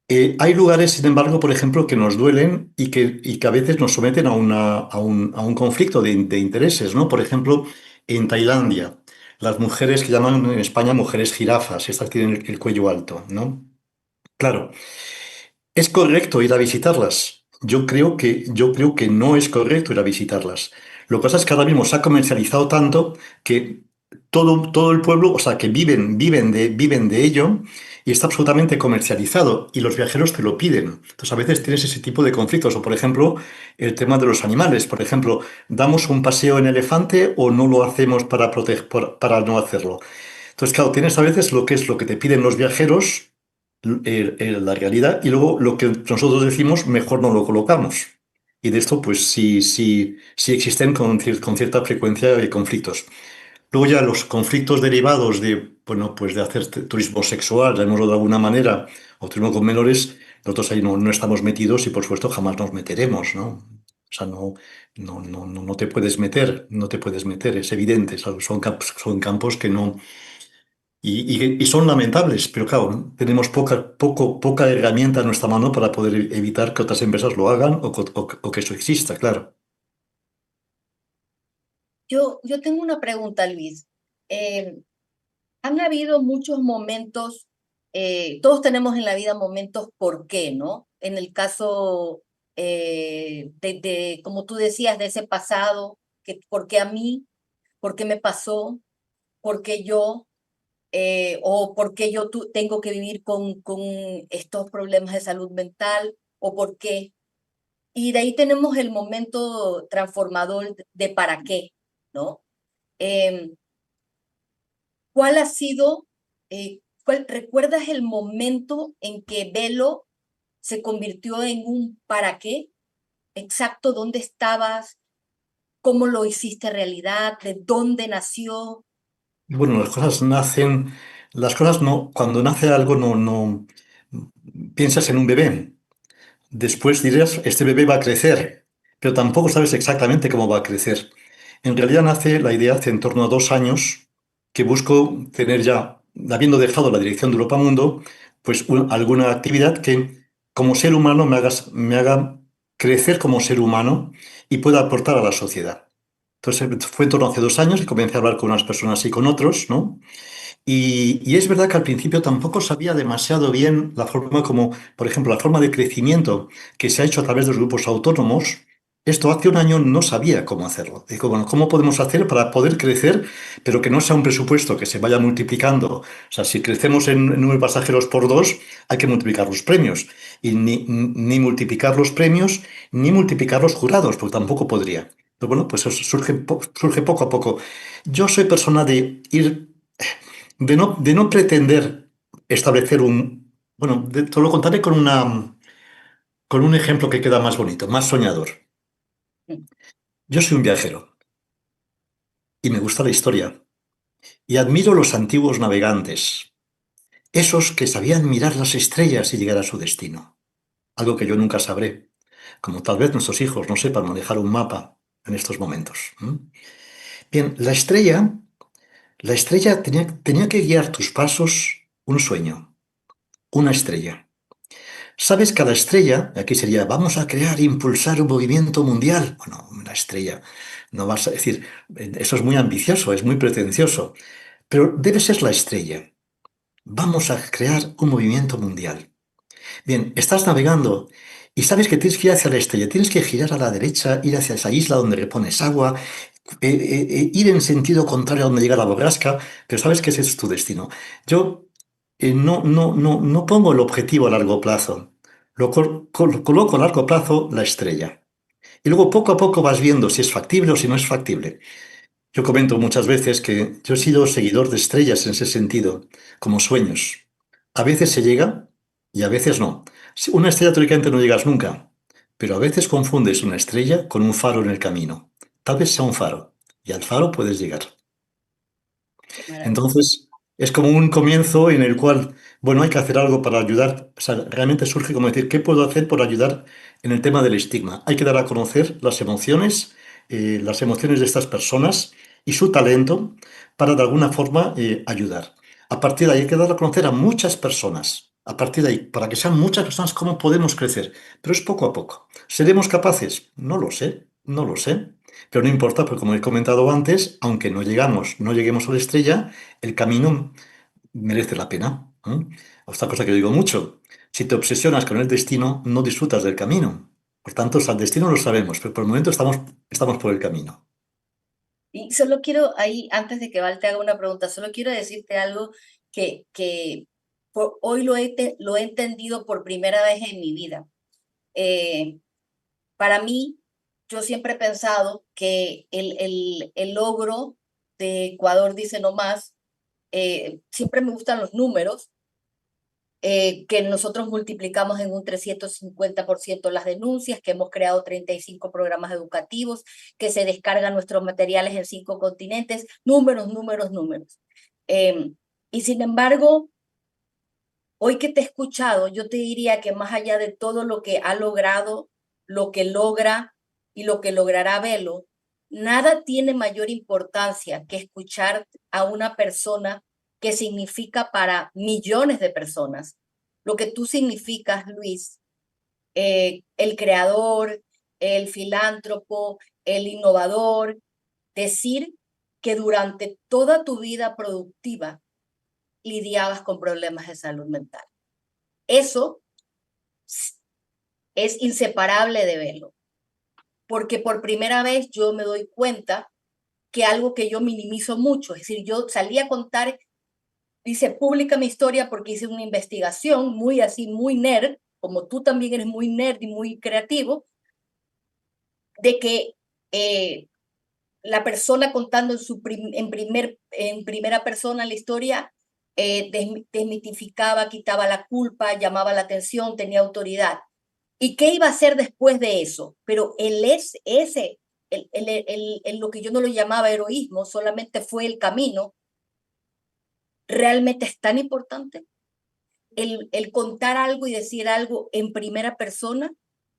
Hay lugares, sin embargo, por ejemplo, que nos duelen y que a veces nos someten a un conflicto de intereses, ¿no? Por ejemplo, en Tailandia, las mujeres que llaman en España mujeres jirafas, estas tienen el cuello alto, ¿no? Claro, ¿es correcto ir a visitarlas? Yo creo que no es correcto ir a visitarlas. Lo que pasa es que ahora mismo se ha comercializado tanto que todo el pueblo, o sea, que viven de ello y está absolutamente comercializado y los viajeros te lo piden. Entonces, a veces tienes ese tipo de conflictos. O, por ejemplo, el tema de los animales. Por ejemplo, ¿damos un paseo en elefante o no lo hacemos para no hacerlo? Entonces, claro, tienes a veces lo que te piden los viajeros, la realidad, y luego lo que nosotros decimos, mejor no lo colocamos. Y de esto, pues sí existen con cierta frecuencia conflictos. Luego ya los conflictos derivados bueno, pues de hacer turismo sexual, llamémoslo de alguna manera, o turismo con menores, nosotros ahí no estamos metidos y por supuesto jamás nos meteremos, ¿no? O sea, no te puedes meter, es evidente, son campos que no. Y son lamentables, pero claro, tenemos poca herramienta en nuestra mano para poder evitar que otras empresas lo hagan o que eso exista, claro. Yo tengo una pregunta, Luis. Han habido muchos momentos, todos tenemos en la vida momentos por qué, ¿no? En el caso como tú decías, de ese pasado, ¿por qué a mí? ¿Por qué me pasó? ¿Por qué yo? ¿O por qué yo tengo que vivir con estos problemas de salud mental? ¿O por qué? Y de ahí tenemos el momento transformador de para qué, ¿no? ¿Cuál ha sido, recuerdas el momento en que Velo se convirtió en un para qué? Exacto, ¿dónde estabas? ¿Cómo lo hiciste realidad? ¿De dónde nació? Bueno, las cosas no, cuando nace algo no piensas en un bebé. Después dirás, este bebé va a crecer, pero tampoco sabes exactamente cómo va a crecer. En realidad nace la idea hace en torno a 2 años que busco tener ya, habiendo dejado la dirección de Europa Mundo, pues alguna actividad que como ser humano me haga crecer como ser humano y pueda aportar a la sociedad. Entonces fue en torno a hace 2 años y comencé a hablar con unas personas y con otros, ¿no? Y es verdad que al principio tampoco sabía demasiado bien la forma como, por ejemplo, la forma de crecimiento que se ha hecho a través de los grupos autónomos. Esto hace un año no sabía cómo hacerlo. Digo, bueno, ¿cómo podemos hacer para poder crecer, pero que no sea un presupuesto que se vaya multiplicando? O sea, si crecemos en número de pasajeros por 2, hay que multiplicar los premios. Y ni multiplicar los premios, ni multiplicar los jurados, porque tampoco podría. Pero bueno, pues eso surge poco a poco. Yo soy persona de ir de no pretender establecer Bueno, te lo contaré con un ejemplo que queda más bonito, más soñador. Yo soy un viajero y me gusta la historia y admiro los antiguos navegantes, esos que sabían mirar las estrellas y llegar a su destino, algo que yo nunca sabré. como tal vez nuestros hijos no sepan manejar un mapa en estos momentos. Bien, la estrella tenía que guiar tus pasos un sueño, una estrella. ¿Sabes? Cada estrella, aquí sería, vamos a crear e impulsar un movimiento mundial. Bueno, una estrella, no vas a decir, eso es muy ambicioso, es muy pretencioso, pero debe ser la estrella. Vamos a crear un movimiento mundial. Bien, estás navegando y sabes que tienes que ir hacia la estrella, tienes que girar a la derecha, ir hacia esa isla donde repones agua, ir en sentido contrario a donde llega la borrasca, pero sabes que ese es tu destino. Yo no pongo el objetivo a largo plazo, coloco a largo plazo la estrella. Y luego poco a poco vas viendo si es factible o si no es factible. Yo comento muchas veces que yo he sido seguidor de estrellas en ese sentido, como sueños. A veces se llega y a veces no. Una estrella teóricamente no llegas nunca, pero a veces confundes una estrella con un faro en el camino. Tal vez sea un faro y al faro puedes llegar. Entonces, es como un comienzo en el cual, bueno, hay que hacer algo para ayudar. O sea, realmente surge como decir, ¿qué puedo hacer por ayudar en el tema del estigma? Hay que dar a conocer las emociones de estas personas y su talento para de alguna forma ayudar. A partir de ahí hay que dar a conocer a muchas personas. A partir de ahí, para que sean muchas personas, ¿cómo podemos crecer? Pero es poco a poco. ¿Seremos capaces? No lo sé, no lo sé. Pero no importa, porque como he comentado antes, aunque no lleguemos a la estrella, el camino merece la pena. Otra cosa que digo mucho, si te obsesionas con el destino, no disfrutas del camino. Por tanto, al destino lo sabemos, pero por el momento estamos por el camino. Y solo quiero ahí, antes de que Val te haga una pregunta, solo quiero decirte algo que hoy lo he entendido por primera vez en mi vida. Para mí, yo siempre he pensado que el logro de Ecuador dice no más, siempre me gustan los números, que nosotros multiplicamos en un 350% las denuncias, que hemos creado 35 programas educativos, que se descargan nuestros materiales en 5 continentes, números, números, números. Y sin embargo, hoy que te he escuchado, yo te diría que más allá de todo lo que ha logrado, lo que logra y lo que logrará Belo, nada tiene mayor importancia que escuchar a una persona que significa para millones de personas lo que tú significas, Luis, el creador, el filántropo, el innovador, decir que durante toda tu vida productiva lidiabas con problemas de salud mental. Eso es inseparable de Belo, porque por primera vez yo me doy cuenta que algo que yo minimizo mucho, es decir, yo salí a contar, dice, pública mi historia porque hice una investigación muy así, muy nerd, como tú también eres muy nerd y muy creativo, de que la persona contando en primera persona la historia desmitificaba, quitaba la culpa, llamaba la atención, tenía autoridad. ¿Y qué iba a hacer después de eso? Pero lo que yo no lo llamaba heroísmo, solamente fue el camino, realmente es tan importante. El contar algo y decir algo en primera persona,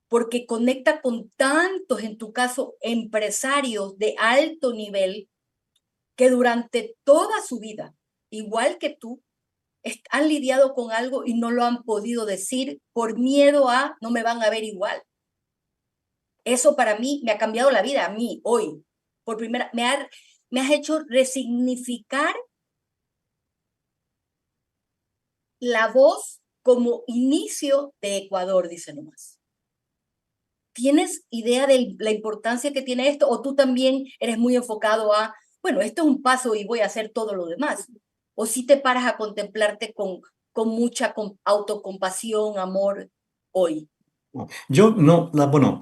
porque conecta con tantos, en tu caso, empresarios de alto nivel que durante toda su vida, igual que tú, han lidiado con algo y no lo han podido decir por miedo a no me van a ver igual. Eso para mí me ha cambiado la vida, a mí, hoy. Por primera, me has hecho resignificar la voz como inicio de Ecuador, dice nomás. ¿Tienes idea de la importancia que tiene esto? ¿O tú también eres muy enfocado a, bueno, esto es un paso y voy a hacer todo lo demás? ¿O si te paras a contemplarte con mucha autocompasión, amor hoy? Yo no, bueno,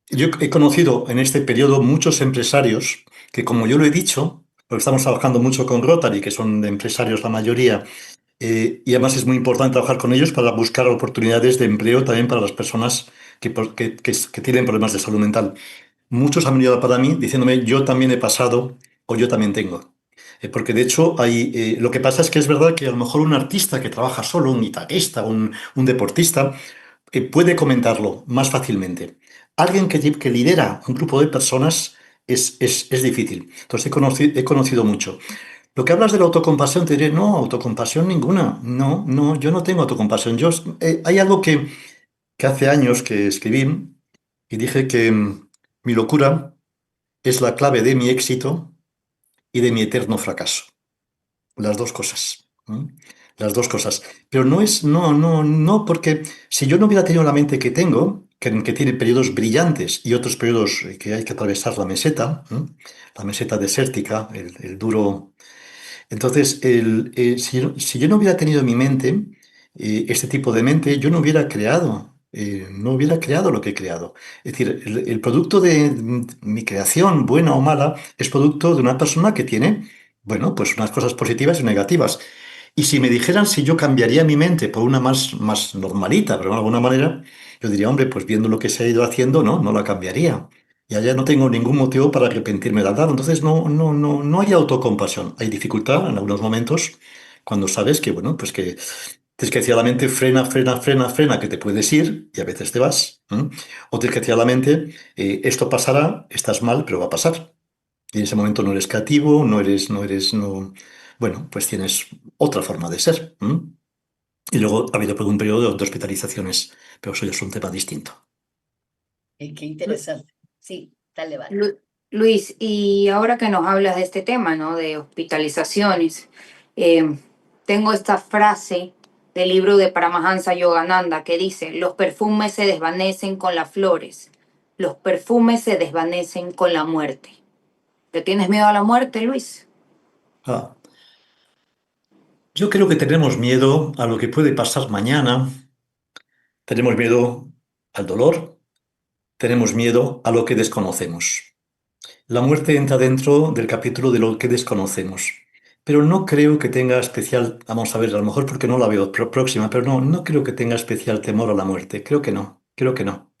yo he conocido en este periodo muchos empresarios que, como yo lo he dicho, porque estamos trabajando mucho con Rotary, que son empresarios la mayoría, y además es muy importante trabajar con ellos para buscar oportunidades de empleo también para las personas que tienen problemas de salud mental. Muchos han venido para mí diciéndome, yo también he pasado o yo también tengo. Porque de hecho lo que pasa es que es verdad que a lo mejor un artista que trabaja solo, un guitarrista, un deportista, puede comentarlo más fácilmente. Alguien que lidera un grupo de personas es difícil. Entonces he conocido mucho. Lo que hablas de la autocompasión, te diré, no, autocompasión ninguna. No, no, yo no tengo autocompasión. Hay algo que hace años que escribí y dije que mi locura es la clave de mi éxito y de mi eterno fracaso. Las dos cosas. ¿M? Las dos cosas. Pero no, porque si yo no hubiera tenido la mente que tengo, que tiene periodos brillantes y otros periodos que hay que atravesar la meseta, la meseta desértica, el duro. Entonces, si yo no hubiera tenido en mi mente este tipo de mente, yo no hubiera creado lo que he creado. Es decir, el producto de mi creación, buena o mala, es producto de una persona que tiene, bueno, pues unas cosas positivas y negativas. Y si me dijeran si yo cambiaría mi mente por una más normalita, pero de alguna manera, yo diría, hombre, pues viendo lo que se ha ido haciendo, no la cambiaría. Y allá no tengo ningún motivo para arrepentirme de nada. Entonces no hay autocompasión. Hay dificultad en algunos momentos cuando sabes que, bueno, pues que desgraciadamente frena, frena, frena, frena, que te puedes ir y a veces te vas. O desgraciadamente esto pasará, estás mal, pero va a pasar. Y en ese momento no eres creativo, no. Bueno, pues tienes otra forma de ser. Y luego ha habido un periodo de hospitalizaciones, pero eso ya es un tema distinto. Qué interesante. Sí, dale, vale. Luis, y ahora que nos hablas de este tema, ¿no? De hospitalizaciones, tengo esta frase del libro de Paramahansa Yogananda que dice, los perfumes se desvanecen con las flores, los perfumes se desvanecen con la muerte. ¿Te tienes miedo a la muerte, Luis? Ah, yo creo que tenemos miedo a lo que puede pasar mañana, tenemos miedo al dolor, tenemos miedo a lo que desconocemos. La muerte entra dentro del capítulo de lo que desconocemos. Pero no creo que tenga especial, vamos a ver, a lo mejor porque no la veo próxima, pero no creo que tenga especial temor a la muerte. Creo que no, creo que no.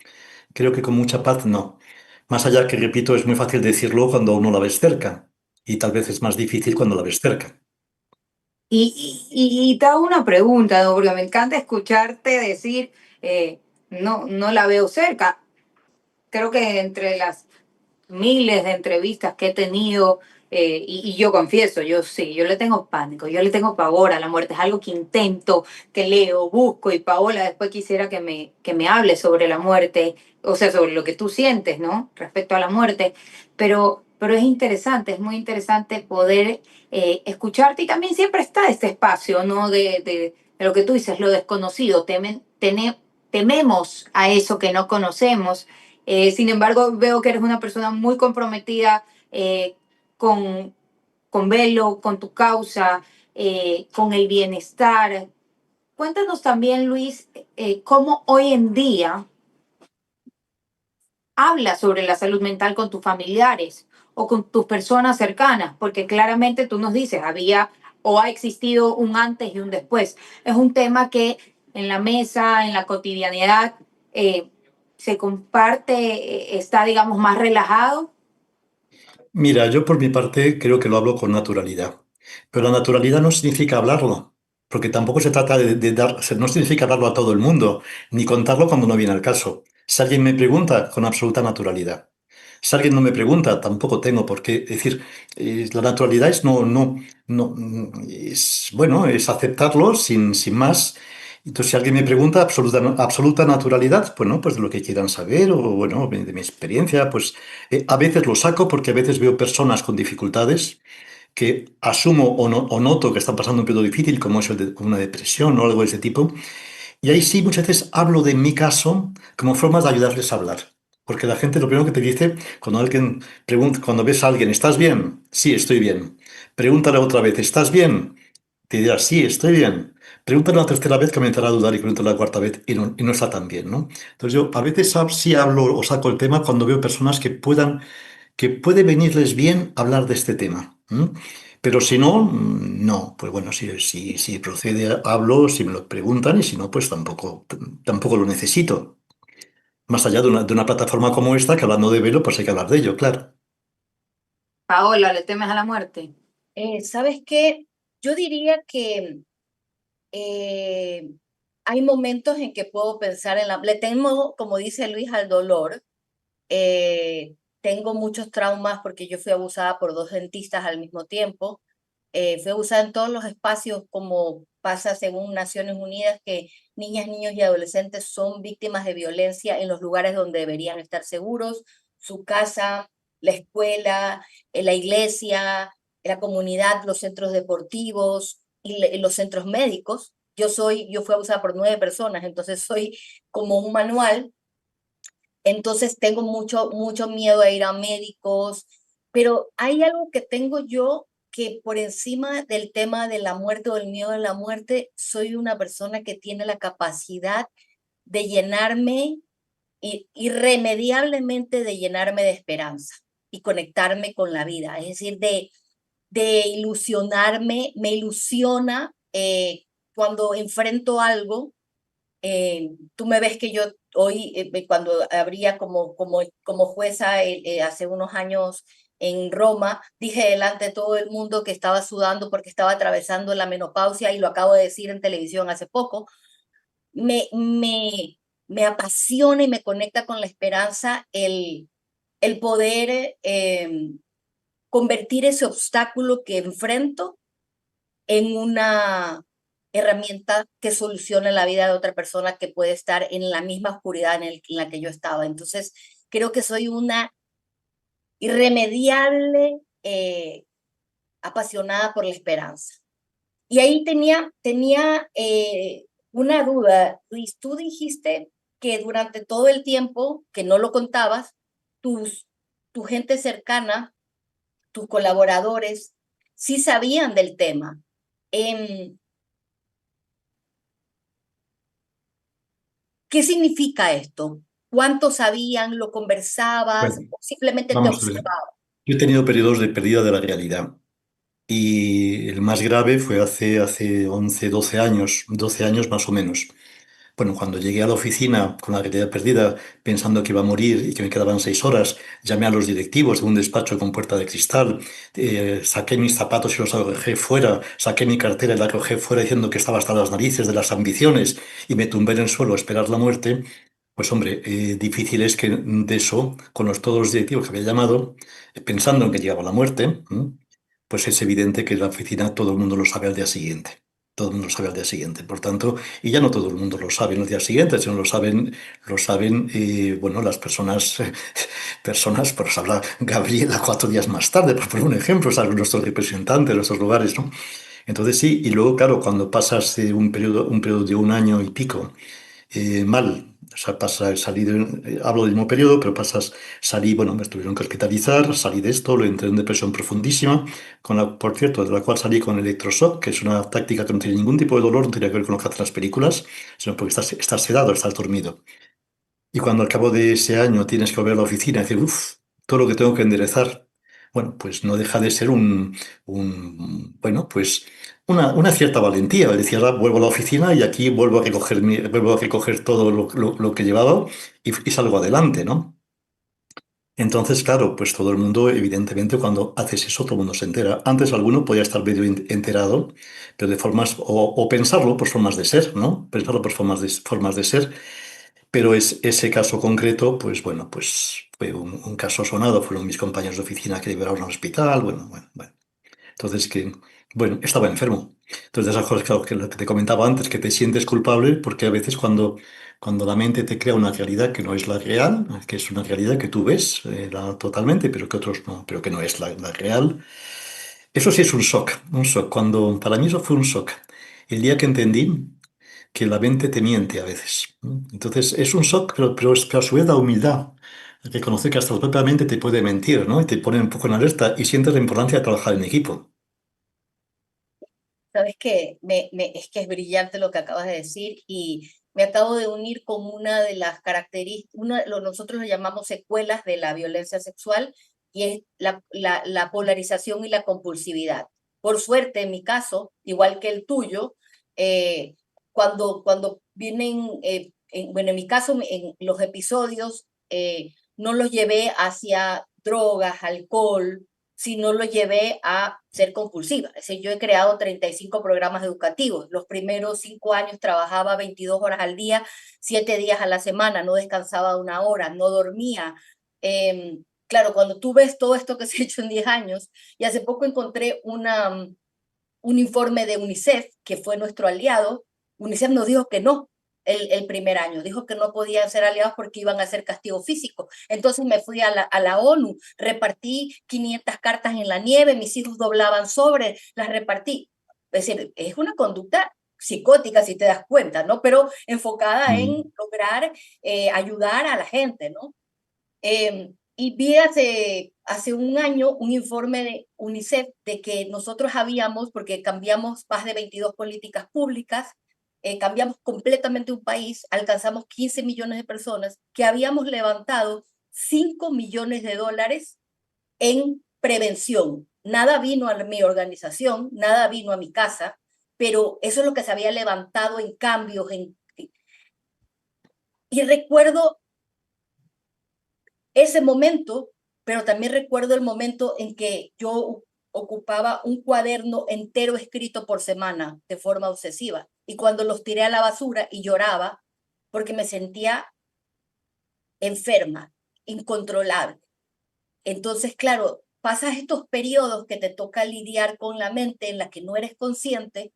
Creo que con mucha paz no. Más allá que, repito, es muy fácil decirlo cuando uno la ves cerca. Y tal vez es más difícil cuando la ves cerca. Y te hago una pregunta, ¿no? Porque me encanta escucharte decir, no la veo cerca. Creo que entre las miles de entrevistas que he tenido, y yo confieso, yo le tengo pánico, yo le tengo pavor a la muerte, es algo que intento, que leo, busco, y Paola después quisiera que me hable sobre la muerte, o sea, sobre lo que tú sientes, ¿no? Respecto a la muerte, pero es interesante, es muy interesante poder escucharte, y también siempre está este espacio, ¿no? De lo que tú dices, lo desconocido, tememos a eso que no conocemos. Sin embargo, veo que eres una persona muy comprometida con, con Velo, con tu causa, con el bienestar. Cuéntanos también, Luis, cómo hoy en día hablas sobre la salud mental con tus familiares o con tus personas cercanas, porque claramente tú nos dices, había o ha existido un antes y un después. Es un tema que en la mesa, en la cotidianidad, se comparte, está, digamos, más relajado. Mira, yo por mi parte creo que lo hablo con naturalidad. Pero la naturalidad no significa hablarlo, porque tampoco se trata de dar, no significa darlo a todo el mundo, ni contarlo cuando no viene al caso. Si alguien me pregunta, con absoluta naturalidad. Si alguien no me pregunta, tampoco tengo por qué decir. La naturalidad es no, es, bueno, es aceptarlo sin más. Entonces, si alguien me pregunta, absoluta naturalidad, bueno, pues de lo que quieran saber, o bueno, de mi experiencia, pues a veces lo saco porque a veces veo personas con dificultades que asumo o noto que están pasando un periodo difícil, como es una depresión o algo de ese tipo. Y ahí sí, muchas veces hablo de mi caso como formas de ayudarles a hablar. Porque la gente lo primero que te dice, cuando alguien pregunta, cuando ves a alguien, ¿estás bien? Sí, estoy bien. Pregúntale otra vez, ¿estás bien? Te dirá, sí, estoy bien. Pregúntale la tercera vez que me entrará a dudar y pregúntale la cuarta vez y no está tan bien, ¿no? Entonces yo a veces sí hablo o saco el tema cuando veo personas que puede venirles bien hablar de este tema. Pero si no, no. Pues bueno, si procede, hablo, si me lo preguntan y si no, pues tampoco lo necesito. Más allá de una plataforma como esta, que hablando de velo, pues hay que hablar de ello, claro. Paola, ¿le temes a la muerte? ¿Sabes qué? Yo diría que eh, hay momentos en que puedo pensar le tengo, como dice Luis, al dolor. Tengo muchos traumas porque yo fui abusada por 2 dentistas al mismo tiempo. Fui abusada en todos los espacios, como pasa según Naciones Unidas, que niñas, niños y adolescentes son víctimas de violencia en los lugares donde deberían estar seguros: su casa, la escuela, la iglesia, la comunidad, los centros deportivos y los centros médicos. Yo fui abusada por 9 personas, entonces soy como un manual. Entonces tengo mucho miedo a ir a médicos, pero hay algo que tengo yo, que por encima del tema de la muerte o del miedo a la muerte, soy una persona que tiene la capacidad de llenarme, irremediablemente de llenarme de esperanza y conectarme con la vida. Es decir, de ilusionarme, me ilusiona cuando enfrento algo. Tú me ves que yo hoy, cuando abría como jueza hace unos años en Roma, dije delante de todo el mundo que estaba sudando porque estaba atravesando la menopausia, y lo acabo de decir en televisión hace poco. Me apasiona y me conecta con la esperanza el poder convertir ese obstáculo que enfrento en una herramienta que solucione la vida de otra persona que puede estar en la misma oscuridad en la que yo estaba. Entonces, creo que soy una irremediable apasionada por la esperanza. Y ahí tenía una duda, Luis. Tú dijiste que durante todo el tiempo, que no lo contabas, tu gente cercana, tus colaboradores, sí sabían del tema. ¿Qué significa esto? ¿Cuánto sabían? ¿Lo conversabas? Bueno, ¿O simplemente te vamos a ver. observaban? Yo he tenido periodos de pérdida de la realidad. Y el más grave fue hace 11, 12 años más o menos. Bueno, cuando llegué a la oficina con la realidad perdida, pensando que iba a morir y que me quedaban 6 horas, llamé a los directivos de un despacho con puerta de cristal, saqué mis zapatos y los arrojé fuera, saqué mi cartera y la arrojé fuera diciendo que estaba hasta las narices de las ambiciones, y me tumbé en el suelo a esperar la muerte. Pues hombre, difícil es que de eso, con todos los directivos que había llamado, pensando en que llegaba la muerte, pues es evidente que en la oficina todo el mundo lo sabe al día siguiente. Todo el mundo lo sabe al día siguiente. Por tanto, y ya no todo el mundo lo sabe en el día siguiente, sino lo saben, bueno, las personas, pues habla Gabriela 4 días más tarde, por poner un ejemplo, ¿sabes? Nuestros representantes, nuestros lugares, ¿no? Entonces sí, y luego, claro, cuando pasas un periodo de 1 año y pico mal. O sea, hablo del mismo periodo, pero salí, bueno, me tuvieron que hospitalizar, salí de esto, lo entré en depresión profundísima, por cierto, de la cual salí con electroshock, que es una táctica que no tiene ningún tipo de dolor, no tiene que ver con lo que hacen las películas, sino porque estás sedado, estás dormido. Y cuando al cabo de ese año tienes que volver a la oficina y decir, uff, todo lo que tengo que enderezar, bueno, pues no deja de ser bueno, pues una cierta valentía. Decía, "Ah, vuelvo a la oficina y aquí vuelvo a recoger todo lo que llevaba y salgo adelante, ¿no?". Entonces, claro, pues todo el mundo, evidentemente, cuando haces eso, todo el mundo se entera. Antes alguno podía estar medio enterado, pero de formas, o pensarlo por formas de ser, ¿no? Pensarlo por formas de ser. Pero ese caso concreto, pues bueno, pues fue un caso sonado, fueron mis compañeros de oficina que liberaron al hospital, bueno, bueno, bueno. Entonces bueno, estaba enfermo. Entonces, esas cosas, claro, que lo que te comentaba antes, que te sientes culpable, porque a veces cuando la mente te crea una realidad que no es la real, que es una realidad que tú ves totalmente, pero que otros no, pero que no es la real, eso sí es un shock, un shock. Para mí eso fue un shock. El día que entendí que la mente te miente a veces. Entonces, es un shock, pero a su vez da humildad. Reconocer que hasta la propia mente te puede mentir, ¿no? Y te pone un poco en alerta y sientes la importancia de trabajar en equipo. Sabes que es que es brillante lo que acabas de decir, y me acabo de unir con una de las características, nosotros lo llamamos secuelas de la violencia sexual, y es la polarización y la compulsividad. Por suerte, en mi caso, igual que el tuyo, cuando vienen, bueno, en mi caso, en los episodios, no los llevé hacia drogas, alcohol, si no lo llevé a ser compulsiva. Es decir, yo he creado 35 programas educativos. Los primeros 5 años trabajaba 22 horas al día, 7 días a la semana, no descansaba 1 hora, no dormía. Claro, cuando tú ves todo esto que se ha hecho en 10 años, y hace poco encontré un informe de UNICEF, que fue nuestro aliado. UNICEF nos dijo que no el primer año, dijo que no podían ser aliados porque iban a hacer castigo físico. Entonces me fui a la ONU, repartí 500 cartas en la nieve, mis hijos doblaban sobre, las repartí. Es decir, es una conducta psicótica, si te das cuenta, ¿no? Pero enfocada en lograr ayudar a la gente, ¿no? Y vi hace un año un informe de UNICEF de que nosotros habíamos, porque cambiamos más de 22 políticas públicas, cambiamos completamente un país, alcanzamos 15 millones de personas, que habíamos levantado $5 millones en prevención. Nada vino a mi organización, nada vino a mi casa, pero eso es lo que se había levantado en cambios. Y recuerdo ese momento, pero también recuerdo el momento en que yo ocupaba un cuaderno entero escrito por semana de forma obsesiva. Y cuando los tiré a la basura y lloraba porque me sentía enferma, incontrolable. Entonces, claro, pasas estos periodos que te toca lidiar con la mente en la que no eres consciente,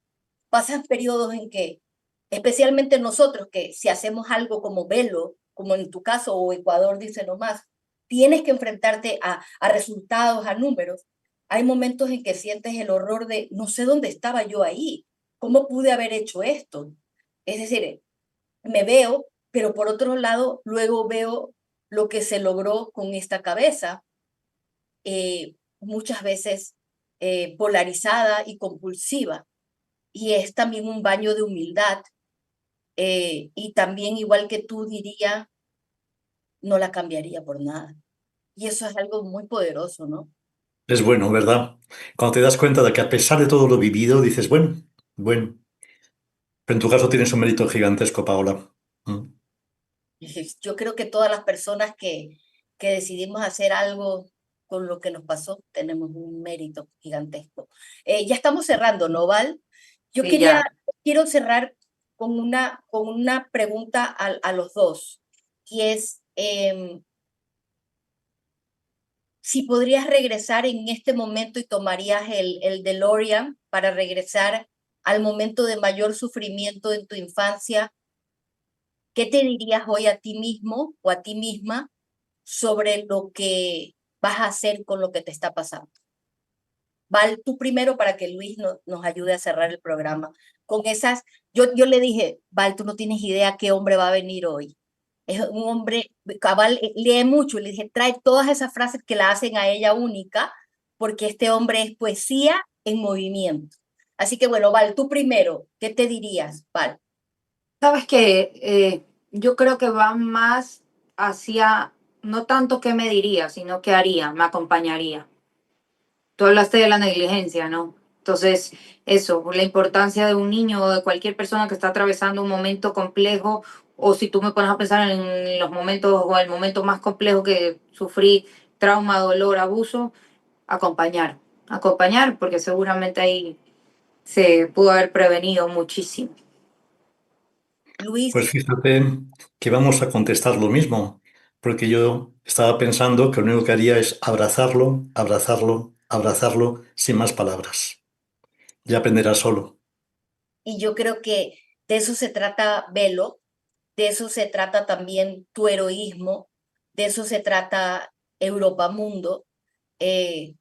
pasas periodos en que, especialmente nosotros, que si hacemos algo como Velo, como en tu caso, o Ecuador dice nomás, tienes que enfrentarte a resultados, a números. Hay momentos en que sientes el horror de, no sé dónde estaba yo ahí, cómo pude haber hecho esto. Es decir, me veo, pero por otro lado, luego veo lo que se logró con esta cabeza, muchas veces polarizada y compulsiva. Y es también un baño de humildad. Y también, igual que tú, diría, no la cambiaría por nada. Y eso es algo muy poderoso, ¿no? Es bueno, ¿verdad? Cuando te das cuenta de que a pesar de todo lo vivido, dices, bueno. Pero en tu caso tienes un mérito gigantesco, Paola. Yo creo que todas las personas que decidimos hacer algo con lo que nos pasó, tenemos un mérito gigantesco. Ya estamos cerrando, ¿no, Val? Yo Sí, quiero cerrar con una pregunta a los dos, y es, si podrías regresar en este momento y tomarías el DeLorean para regresar al momento de mayor sufrimiento en tu infancia, ¿qué te dirías hoy a ti mismo o a ti misma sobre lo que vas a hacer con lo que te está pasando? Val, tú primero para que Luis nos ayude a cerrar el programa. Con esas, yo le dije, Val, tú no tienes idea qué hombre va a venir hoy. Es un hombre, Val lee mucho, y le dije, trae todas esas frases que la hacen a ella única, porque este hombre es poesía en movimiento. Así que bueno, Val, tú primero, ¿qué te dirías, Val? Sabes que yo creo que va más hacia, no tanto qué me diría, sino qué haría, me acompañaría. Tú hablaste de la negligencia, ¿no? Entonces, eso, la importancia de un niño o de cualquier persona que está atravesando un momento complejo, o si tú me pones a pensar en los momentos o el momento más complejo que sufrí, trauma, dolor, abuso, acompañar, porque seguramente ahí se pudo haber prevenido muchísimo. Luis. Pues fíjate que vamos a contestar lo mismo, porque yo estaba pensando que lo único que haría es abrazarlo, sin más palabras. Ya aprenderá solo. Y yo creo que de eso se trata Velo, de eso se trata también tu heroísmo, de eso se trata Europa Mundo.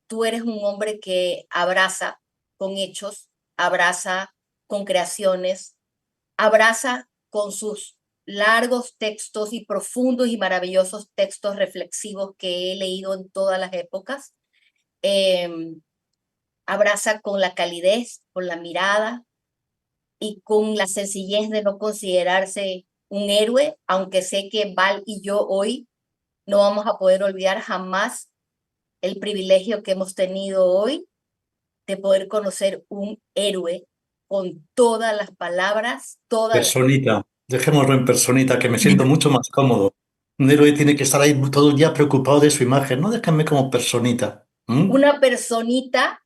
Tú eres un hombre que abraza con hechos, abraza con creaciones, abraza con sus largos textos y profundos y maravillosos textos reflexivos que he leído en todas las épocas. Abraza con la calidez, con la mirada y con la sencillez de no considerarse un héroe, aunque sé que Val y yo hoy no vamos a poder olvidar jamás el privilegio que hemos tenido hoy de poder conocer un héroe con todas las palabras, Personita, dejémoslo en personita, que me siento mucho más cómodo. Un héroe tiene que estar ahí todo el día preocupado de su imagen, no déjame como personita. Una personita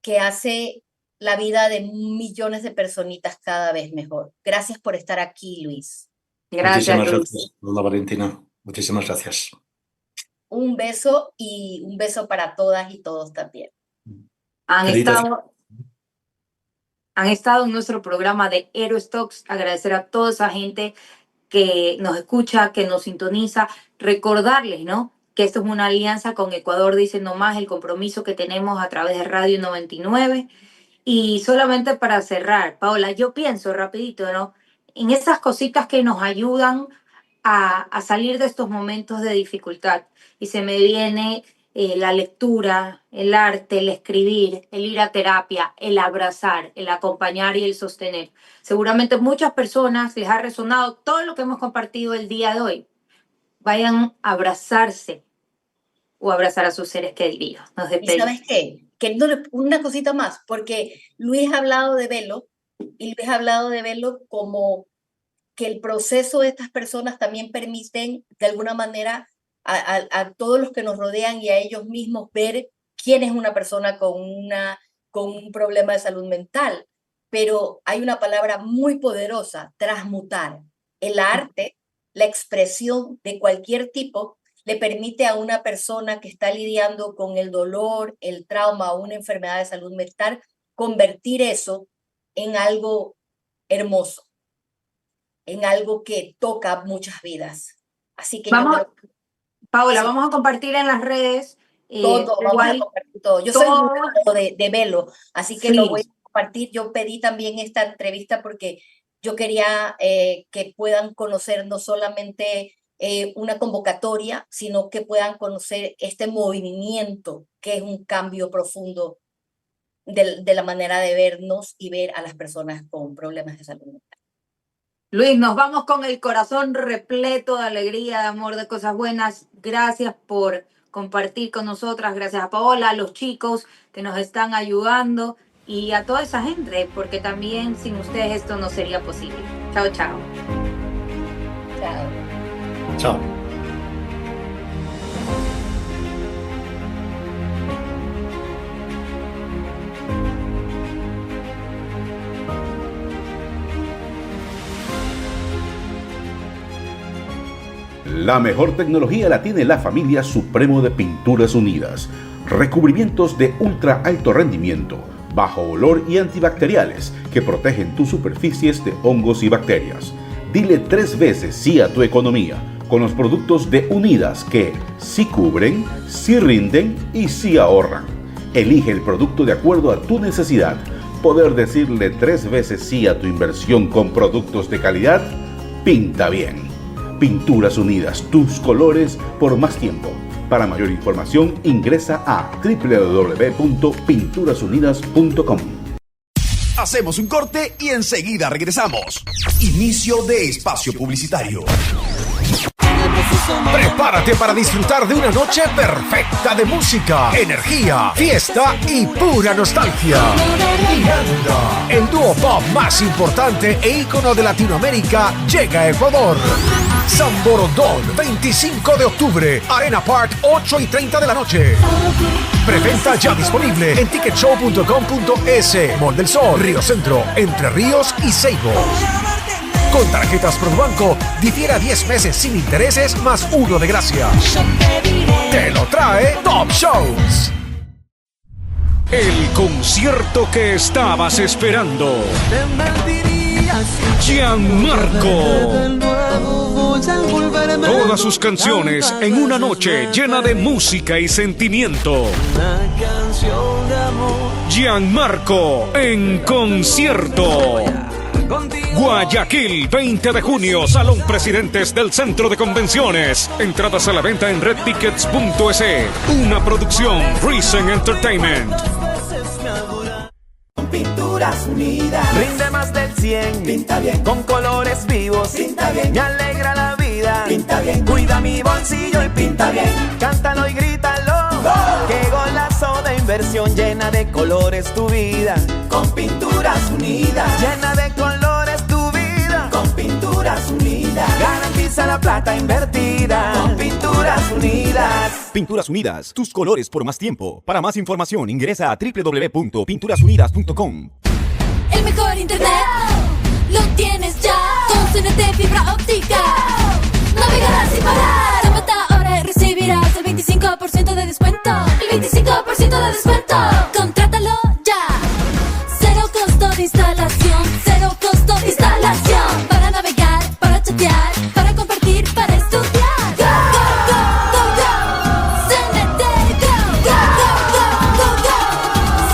que hace la vida de millones de personitas cada vez mejor. Gracias por estar aquí, Luis. Gracias, Muchísimas Luis. gracias, Lola Valentina. Muchísimas gracias. Un beso y un beso para todas y todos también. Han estado en nuestro programa de Héroes Talks. Agradecer a toda esa gente que nos escucha, que nos sintoniza. Recordarles, ¿no?, que esto es una alianza con Ecuador Dice No Más, el compromiso que tenemos a través de Radio 99. Y solamente para cerrar, Paola, yo pienso rapidito, ¿no?, en esas cositas que nos ayudan a salir de estos momentos de dificultad. Y se me viene la lectura, el arte, el escribir, el ir a terapia, el abrazar, el acompañar y el sostener. Seguramente muchas personas les ha resonado todo lo que hemos compartido el día de hoy. Vayan a abrazarse o abrazar a sus seres queridos. Nos ¿Y despedimos. sabes qué? Una cosita más, porque Luis ha hablado de Velo, y Luis ha hablado de Velo como que el proceso de estas personas también permiten, de alguna manera, a todos los que nos rodean y a ellos mismos ver quién es una persona con un problema de salud mental. Pero hay una palabra muy poderosa: transmutar. El arte, la expresión de cualquier tipo, le permite a una persona que está lidiando con el dolor, el trauma o una enfermedad de salud mental, convertir eso en algo hermoso, en algo que toca muchas vidas. Así que Paola, vamos a compartir en las redes. Todo, vamos a compartir todo. Yo soy de Velo, así que lo voy a compartir. Yo pedí también esta entrevista porque yo quería que puedan conocer no solamente una convocatoria, sino que puedan conocer este movimiento que es un cambio profundo de la manera de vernos y ver a las personas con problemas de salud mental. Luis, nos vamos con el corazón repleto de alegría, de amor, de cosas buenas. Gracias por compartir con nosotras. Gracias a Paola, a los chicos que nos están ayudando y a toda esa gente, porque también sin ustedes esto no sería posible. Chao, chao. Chao. Chao. La mejor tecnología la tiene la familia Supremo de Pinturas Unidas. Recubrimientos de ultra alto rendimiento, bajo olor y antibacteriales que protegen tus superficies de hongos y bacterias. Dile 3 veces sí a tu economía con los productos de Unidas que sí cubren, sí rinden y sí ahorran. Elige el producto de acuerdo a tu necesidad. Poder decirle 3 veces sí a tu inversión con productos de calidad pinta bien. Pinturas Unidas, tus colores por más tiempo. Para mayor información ingresa a www.pinturasunidas.com. Hacemos un corte y enseguida regresamos. Inicio de espacio publicitario. Prepárate para disfrutar de una noche perfecta de música, energía, fiesta y pura nostalgia. Miranda, el dúo pop más importante e ícono de Latinoamérica, llega a Ecuador. San Borondón, 25 de octubre, Arena Park, 8:30 de la noche. Preventa ya disponible en ticketshow.com.es, Mall del Sol, Río Centro, Entre Ríos y Seibo. Con tarjetas ProBanco, difiere a 10 meses sin intereses más 1 de gracia. Te lo trae Top Shows. El concierto que estabas esperando. Gianmarco. Todas sus canciones en una noche llena de música y sentimiento. Gianmarco en concierto. Guayaquil, 20 de junio, Salón Presidentes del Centro de Convenciones. Entradas a la venta en redtickets.es. Una producción Reason Entertainment. Pinturas Unidas. Rinde más del 100. Pinta bien. Con colores vivos. Pinta bien. Me alegra la vida. Pinta bien. Cuida mi bolsillo y Pinta bien. cántalo y grítalo. ¡Gol! Qué golazo de inversión, llena de colores tu vida. Con Pinturas Unidas. Llena de colores tu vida. Con Pinturas Unidas. Garantiza la la plata invertida. Con Pinturas Unidas. Pinturas Unidas, tus colores por más tiempo. Para más información ingresa a www.pinturasunidas.com. El mejor internet lo tienes ya. Con CNT fibra óptica navegarás sin parar. Llámate ahora y recibirás el 25% de descuento. El 25% de descuento. Contrátalo ya. Cero costo de instalación. Cero costo de instalación. Para navegar, para chatear, para compartir, para estudiar. Go, go, go, go, go. CNT, go, go, go, go, go, go.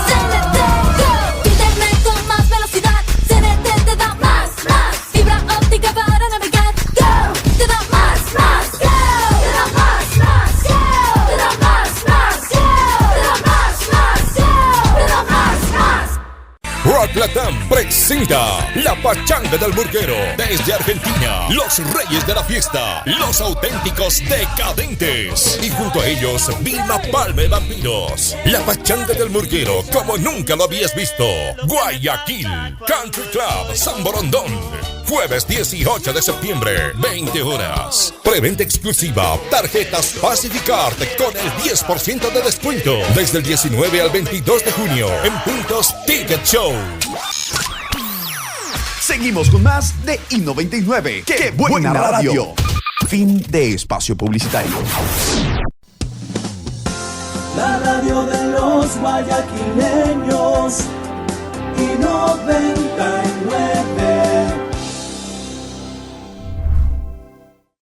CNT, go. Internet con más velocidad. CNT te da más, más. Fibra óptica para navegar. Go, te da más, más. Go, te da más, más. Go, te da más, más. Go, te da más, más. Go, te da más, más. Rock Latam presenta La Pachanga del Murguero. Desde Argentina, los reyes de la fiesta, los auténticos decadentes. Y junto a ellos, Vilma Palma y Vampiros. La Pachanga del Murguero, como nunca lo habías visto. Guayaquil, Country Club, San Borondón. Jueves 18 de septiembre, 20 horas. Preventa exclusiva, tarjetas Pacificard con el 10% de descuento. Desde el 19 al 22 de junio, en Puntos Ticket Show. Seguimos con más de I99. ¡Qué buena radio! Fin de espacio publicitario. La radio de los guayaquileños. I-90.